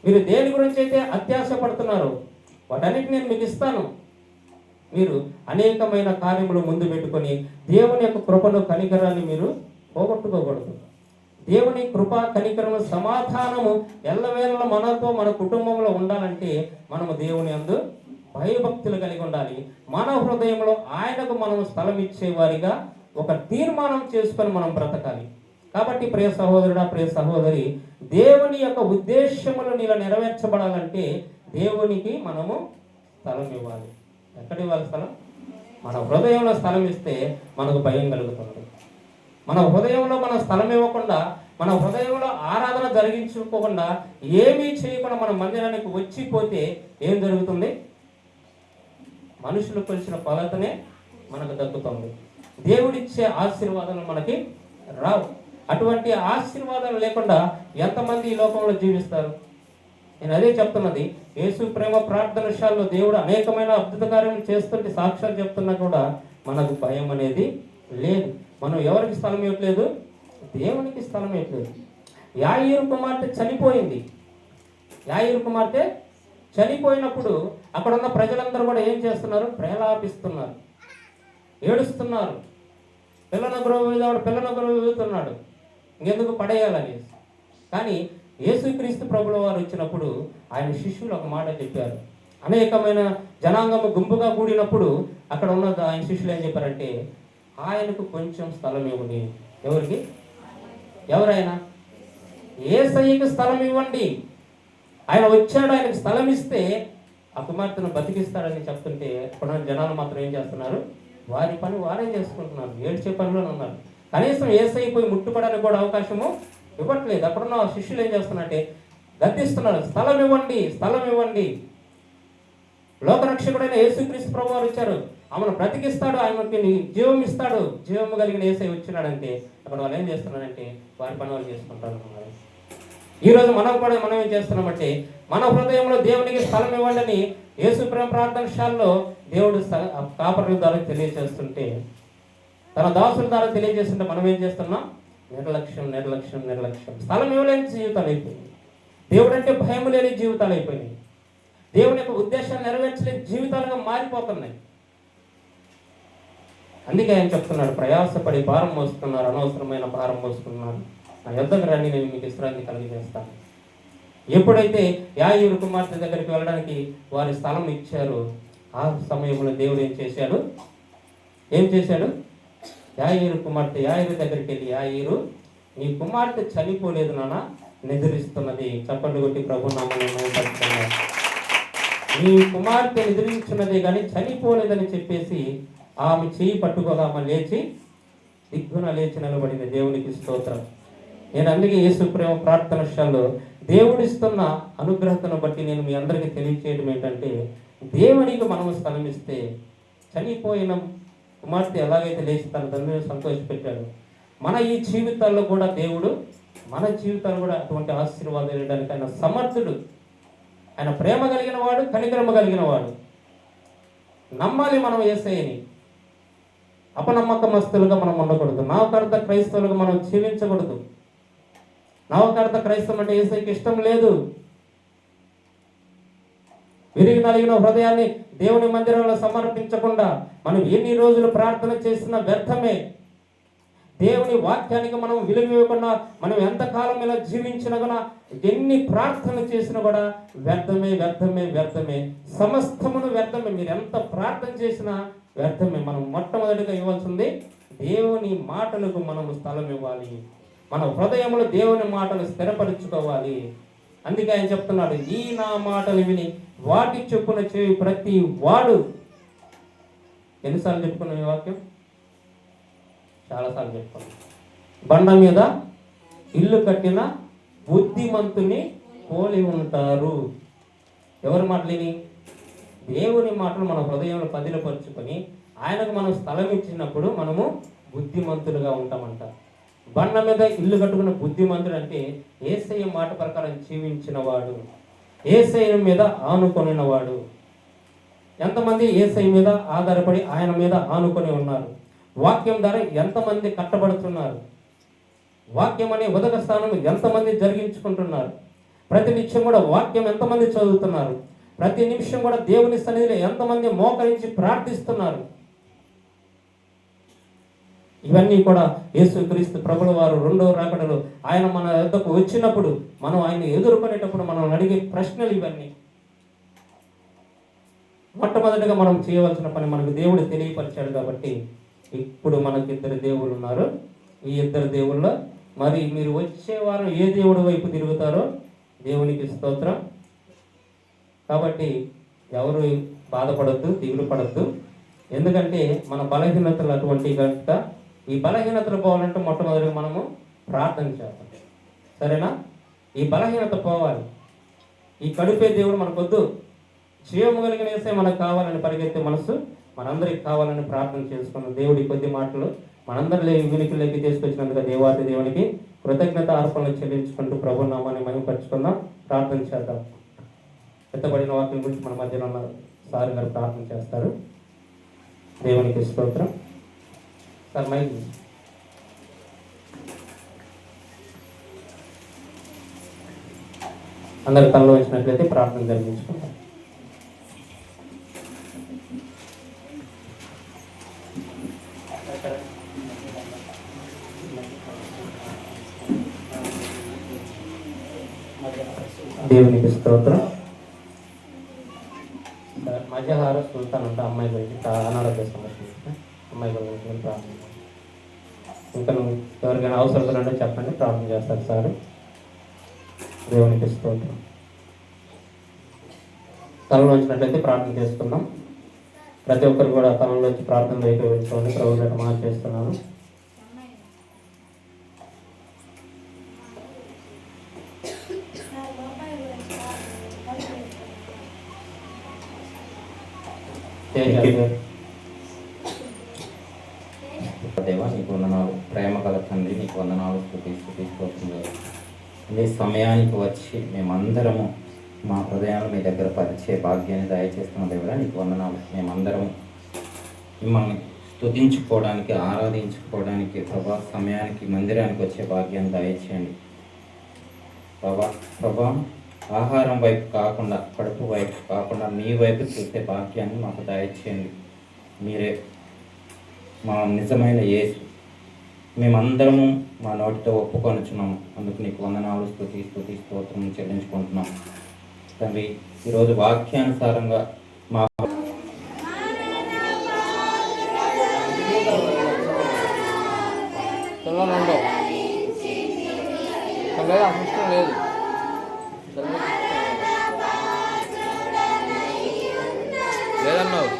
మీరు దేని గురించి అయితే అత్యాశ పడుతున్నారు వాటన్నిటి నేను మీకు ఇస్తాను. మీరు అనేకమైన కార్యములు ముందు పెట్టుకొని దేవుని యొక్క కృపను కనికరాన్ని మీరు పోగొట్టుకోకూడదు. దేవుని కృప కనికరము సమాధానము ఎల్లవేళ మనతో మన కుటుంబంలో ఉండాలంటే మనము దేవుని యందు భయభక్తులు కలిగి ఉండాలి. మన హృదయంలో ఆయనకు మనం స్థలం ఇచ్చేవారిగా ఒక తీర్మానం చేసుకొని మనం బ్రతకాలి. కాబట్టి ప్రియ సహోదరుడా, ప్రియ సహోదరి, దేవుని యొక్క ఉద్దేశములు నీలో నెరవేర్చబడాలంటే దేవునికి మనము స్థలం ఇవ్వాలి. ఎక్కడ ఇవ్వాలి స్థలం? మన హృదయంలో స్థలం ఇస్తే మనకు భయం కలుగుతుంది. మన హృదయంలో మనం స్థలం ఇవ్వకుండా, మన హృదయంలో ఆరాధన జరిగించుకోకుండా, ఏమీ చేయకుండా మన మందిరానికి వచ్చిపోతే ఏం జరుగుతుంది? మనుషులు కొలిచిన ఫలతనే మనకు దక్కుతుంది. దేవుడిచ్చే ఆశీర్వాదాలు మనకి రావు. అటువంటి ఆశీర్వాదాలు లేకుండా ఎంతమంది ఈ లోకంలో జీవిస్తారు? నేను అదే చెప్తున్నది. యేసు ప్రేమ ప్రార్థనశాలలో దేవుడు అనేకమైన అద్భుత కార్యం చేస్తుంటే సాక్ష్యాలు చెప్తున్నా కూడా మనకు భయం అనేది లేదు. మనం ఎవరికి స్థలం ఇవ్వట్లేదు? దేవునికి స్థలం ఇవ్వట్లేదు. యాయీరు కుమార్తె చనిపోయింది. యాయీరు కుమార్తె చనిపోయినప్పుడు అక్కడ ఉన్న ప్రజలందరూ కూడా ఏం చేస్తున్నారు? ప్రేలాపిస్తున్నారు, ఏడుస్తున్నారు. పిల్లల గురువు వెళ్తున్నాడు, ఇంకెందుకు పడేయాలని. కానీ యేసుక్రీస్తు ప్రభుల వారు వచ్చినప్పుడు ఆయన శిష్యులు ఒక మాట చెప్పారు. అనేకమైన జనాంగము గుంపుగా కూడినప్పుడు అక్కడ ఉన్న ఆయన శిష్యులు ఏం చెప్పారంటే, ఆయనకు కొంచెం స్థలం ఇవ్వండి. ఎవరికి? ఎవరైనా యేసయ్యకు స్థలం ఇవ్వండి. ఆయన వచ్చాడు, ఆయనకు స్థలం ఇస్తే ఆ కుమార్తెను బతికిస్తాడని చెప్తుంటే అక్కడ జనాలు మాత్రం ఏం చేస్తున్నారు? వారి పని వారే చేసుకుంటున్నారు, ఏడ్చే పనిలోనే ఉన్నారు. కనీసం యేసయ్య పోయి ముట్టుపడానికి కూడా అవకాశము ఇవ్వట్లేదు. అక్కడున్న శిష్యులు ఏం చేస్తున్నారంటే గద్దిస్తున్నారు, స్థలం ఇవ్వండి, స్థలం ఇవ్వండి. లోకరక్షకుడైన యేసుక్రీస్తు ప్రభు వారు వచ్చారు, ఆమెను బ్రతికిస్తాడు, ఆయనకి జీవం ఇస్తాడు, జీవము కలిగిన యేసయ్య వచ్చినాడంటే అక్కడ వాళ్ళు ఏం చేస్తున్నారంటే వారి పని వాళ్ళు చేసుకుంటారు. ఈరోజు మనం ఏం చేస్తున్నామంటే మన హృదయంలో దేవునికి స్థలం ఇవ్వండి అని యేసు ప్రేమ ప్రార్థనశాలలో దేవుడు కాపరుల ద్వారా తెలియజేస్తుంటే, తన దాసుల ద్వారా తెలియజేస్తుంటే మనం ఏం చేస్తున్నాం? నిర్లక్ష్యం. స్థలం ఇవ్వలేని జీవితాలు అయిపోయింది. దేవుడు అంటే భయం లేని జీవితాలు అయిపోయినాయి. దేవుని యొక్క ఉద్దేశాన్ని నెరవేర్చలేని జీవితాలుగా మారిపోతున్నాయి. అందుకే ఆయన చెప్తున్నాడు, ప్రయాసపడి భారం మోస్తున్నారు, అనవసరమైన భారం మోస్తున్నారు, నా యొద్దకు రండి, నేను మీకు విశ్రాంతి కలిగజేస్తాను. ఎప్పుడైతే యాయీరు కుమార్తె దగ్గరికి వెళ్ళడానికి వారి స్థలం ఇచ్చారో ఆ సమయంలో దేవుడు ఏం చేశాడు? యాయీరు కుమార్తె యాయీరు దగ్గరికి వెళ్ళి, యాయీరు, నీ కుమార్తె చనిపోలేదు నాన్న, నిద్రిస్తున్నది. చప్పట్లు కొట్టి ప్రభు నామమున మహిమపరచుకుందాం. నీ కుమార్తె నిద్రించున్నదే కానీ చనిపోలేదని చెప్పేసి ఆమె చేయి పట్టుకోగా ఆమె దిగ్గున లేచి నిలబడింది. దేవునికి స్తోత్రం. నేను అందుకే యేసు ప్రేమ ప్రార్థనశాలలో దేవుడిస్తున్న అనుగ్రహతను బట్టి నేను మీ అందరికీ తెలియచేయడం ఏంటంటే, దేవునికి మనము స్థలం ఇస్తే చనిపోయిన కుమార్తె ఎలాగైతే లేచి తన తండ్రిని సంతోషపెట్టాడు, మన ఈ జీవితాల్లో కూడా దేవుడు మన జీవితాలు కూడా అటువంటి ఆశీర్వాదం ఇవ్వడానికి ఆయన సమర్థుడు. ఆయన ప్రేమ కలిగిన వాడు, కనికరమ కలిగిన వాడు. నమ్మాలి మనం యేసయ్యని. అపనమ్మకమస్తులుగా మనం ఉండకూడదు. నవకర్త క్రైస్తవులుగా మనం జీవించకూడదు. నవకర్త క్రైస్తవం అంటే యేసయ్యకి ఇష్టం లేదు. విరిగి నలిగిన హృదయాన్ని దేవుని మందిరంలో సమర్పించకుండా మనం ఎన్ని రోజులు ప్రార్థన చేసినా వ్యర్థమే. దేవుని వాక్యానికి మనం విలువ ఇవ్వకుండా మనం ఎంతకాలం ఇలా జీవించినా కూడా, ఎన్ని ప్రార్థన చేసినా కూడా వ్యర్థమే. సమస్తమును వ్యర్థమే. మీరు ఎంత ప్రార్థన చేసినా వ్యర్థమే. మనం మొట్టమొదటిగా ఇవ్వాల్సింది దేవుని మాటలకు మనము స్థలం ఇవ్వాలి. మన హృదయంలో దేవుని మాటలు స్థిరపరుచుకోవాలి. అందుకే ఆయన చెప్తున్నాడు, ఈ నా మాటలు విని వాటి చొప్పున చేయి ప్రతి వాడు. ఎన్నిసార్లు చెప్పుకున్నాం ఈ వాక్యం? చాలాసార్లు చెప్పుకున్నాం. బండ మీద ఇల్లు కట్టిన బుద్ధిమంతుని పోలి ఉంటారు. ఎవరి మాటలేని? దేవుని మాటలు మన హృదయంలో పదిలపరుచుకొని ఆయనకు మనం స్థలం ఇచ్చినప్పుడు మనము బుద్ధిమంతులుగా ఉంటామంట. బండ మీద ఇల్లు కట్టుకున్న బుద్ధిమంతుడు అంటే యేసయ్య మాట ప్రకారం జీవించిన వాడు, యేసయ్య మీద ఆనుకొనిన వాడు. ఎంతమంది యేసయ్య మీద ఆధారపడి ఆయన మీద ఆనుకొని ఉన్నారు? వాక్యం ద్వారా ఎంతమంది కట్టబడుతున్నారు? వాక్యం అనే ఉదక స్థానం ఎంతమంది జరిగించుకుంటున్నారు? ప్రతినిత్యం కూడా వాక్యం ఎంతమంది చదువుతున్నారు? ప్రతి నిమిషం కూడా దేవుని సన్నిధిలో ఎంతమంది మోకరించి ప్రార్థిస్తున్నారు. ఇవన్నీ కూడా యేసుక్రీస్తు ప్రభుల వారు రెండవ రాకడలో ఆయన మన వద్దకు వచ్చినప్పుడు మనం ఆయన ఎదుర్కొనేటప్పుడు మనం అడిగే ప్రశ్నలు ఇవన్నీ. మొట్టమొదటిగా మనం చేయవలసిన పని మనకు దేవుడు తెలియపరిచాడు కాబట్టి ఇప్పుడు మనకి 2 దేవుళ్ళు ఉన్నారు. ఈ 2 దేవుళ్ళ మరి మీరు వచ్చే వారం ఏ దేవుడి వైపు తిరుగుతారో దేవునికి స్తోత్రం. కాబట్టి ఎవరు బాధపడద్దు, దిగులు పడద్దు. ఎందుకంటే మన బలహీనతలు అటువంటి కనుక ఈ బలహీనతలు పోవాలంటే మొట్టమొదటిగా మనము ప్రార్థన చేద్దాం. సరేనా? ఈ బలహీనత పోవాలి. ఈ కడుపే దేవుడు మనకొద్దు, జీవము కలిగిన యేసే మనకు కావాలని పరిగెత్తే మనసు మనందరికి కావాలని ప్రార్థన చేసుకున్నాం. దేవుడి కొద్ది మాటలు మనందరి వినికిలోకి తీసుకొచ్చినందుకు దేవాది దేవునికి కృతజ్ఞత అర్పణలు చెల్లించుకుంటూ ప్రభు నామాన్ని మహిమపరుచుకుందాం. ప్రార్థన చేద్దాం. ఎత్తబడిన వాక్యం గురించి మన మధ్యలో ఉన్న సార్ గారు ప్రార్థన చేస్తారు. దేవునికి స్తోత్రం. సార్ మైక్ అందరు కళ్ళు వచ్చినట్లయితే ప్రార్థన జరిగించుకుంటాం. దేవునికి స్తోత్రం. మధ్యాహార సుల్తాన్ అంటే అమ్మాయి గురించి అనారోగ్య సమస్య, అమ్మాయి గురించి ప్రార్థన. ఇంకా ఎవరికైనా అవసరం ఉంటే చెప్పండి, ప్రార్థన చేస్తారు సార్. దేవునికి స్తోత్రం. తలలో వచ్చినట్లయితే ప్రార్థన చేసుకుందాం. ప్రతి ఒక్కరు కూడా తలలో వచ్చి ప్రార్థనలు ఏకీభవించుకోండి. ప్రభువులకు మాట చేస్తున్నాను. దేవా నీకు వందనాలు, ప్రేమ గల తండ్రి నీకు వందనాలు, స్తుతిస్తోత్రం. నీ సమయానికి వచ్చి మేమందరము మా హృదయాలు మీ దగ్గర పరిచే భాగ్యాన్ని దయచేస్తున్న దేవా నీకు వందనాలు. మేమందరము మిమ్మల్ని స్తుతించుకోవడానికి, ఆరాధించుకోవడానికి ప్రభా సమయానికి మందిరానికి వచ్చే భాగ్యాన్ని దయచేయండి ప్రభా. ఆహారం వైపు కాకుండా, కడుపు వైపు కాకుండా మీ వైపు చూసే భాగ్యాన్ని మాకు దయచేయండి. మీరే మా నిజమైన యేసు. మేమందరము మా నోటితో ఒప్పుకొనుచున్నాము. అందుకు నీకు వందనాలు, స్తోత్రం చెల్లించుకుంటున్నాం తండ్రి. ఈరోజు వాక్యానుసారంగా మా లేదు లేదన్నావు.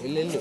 ఇల్లు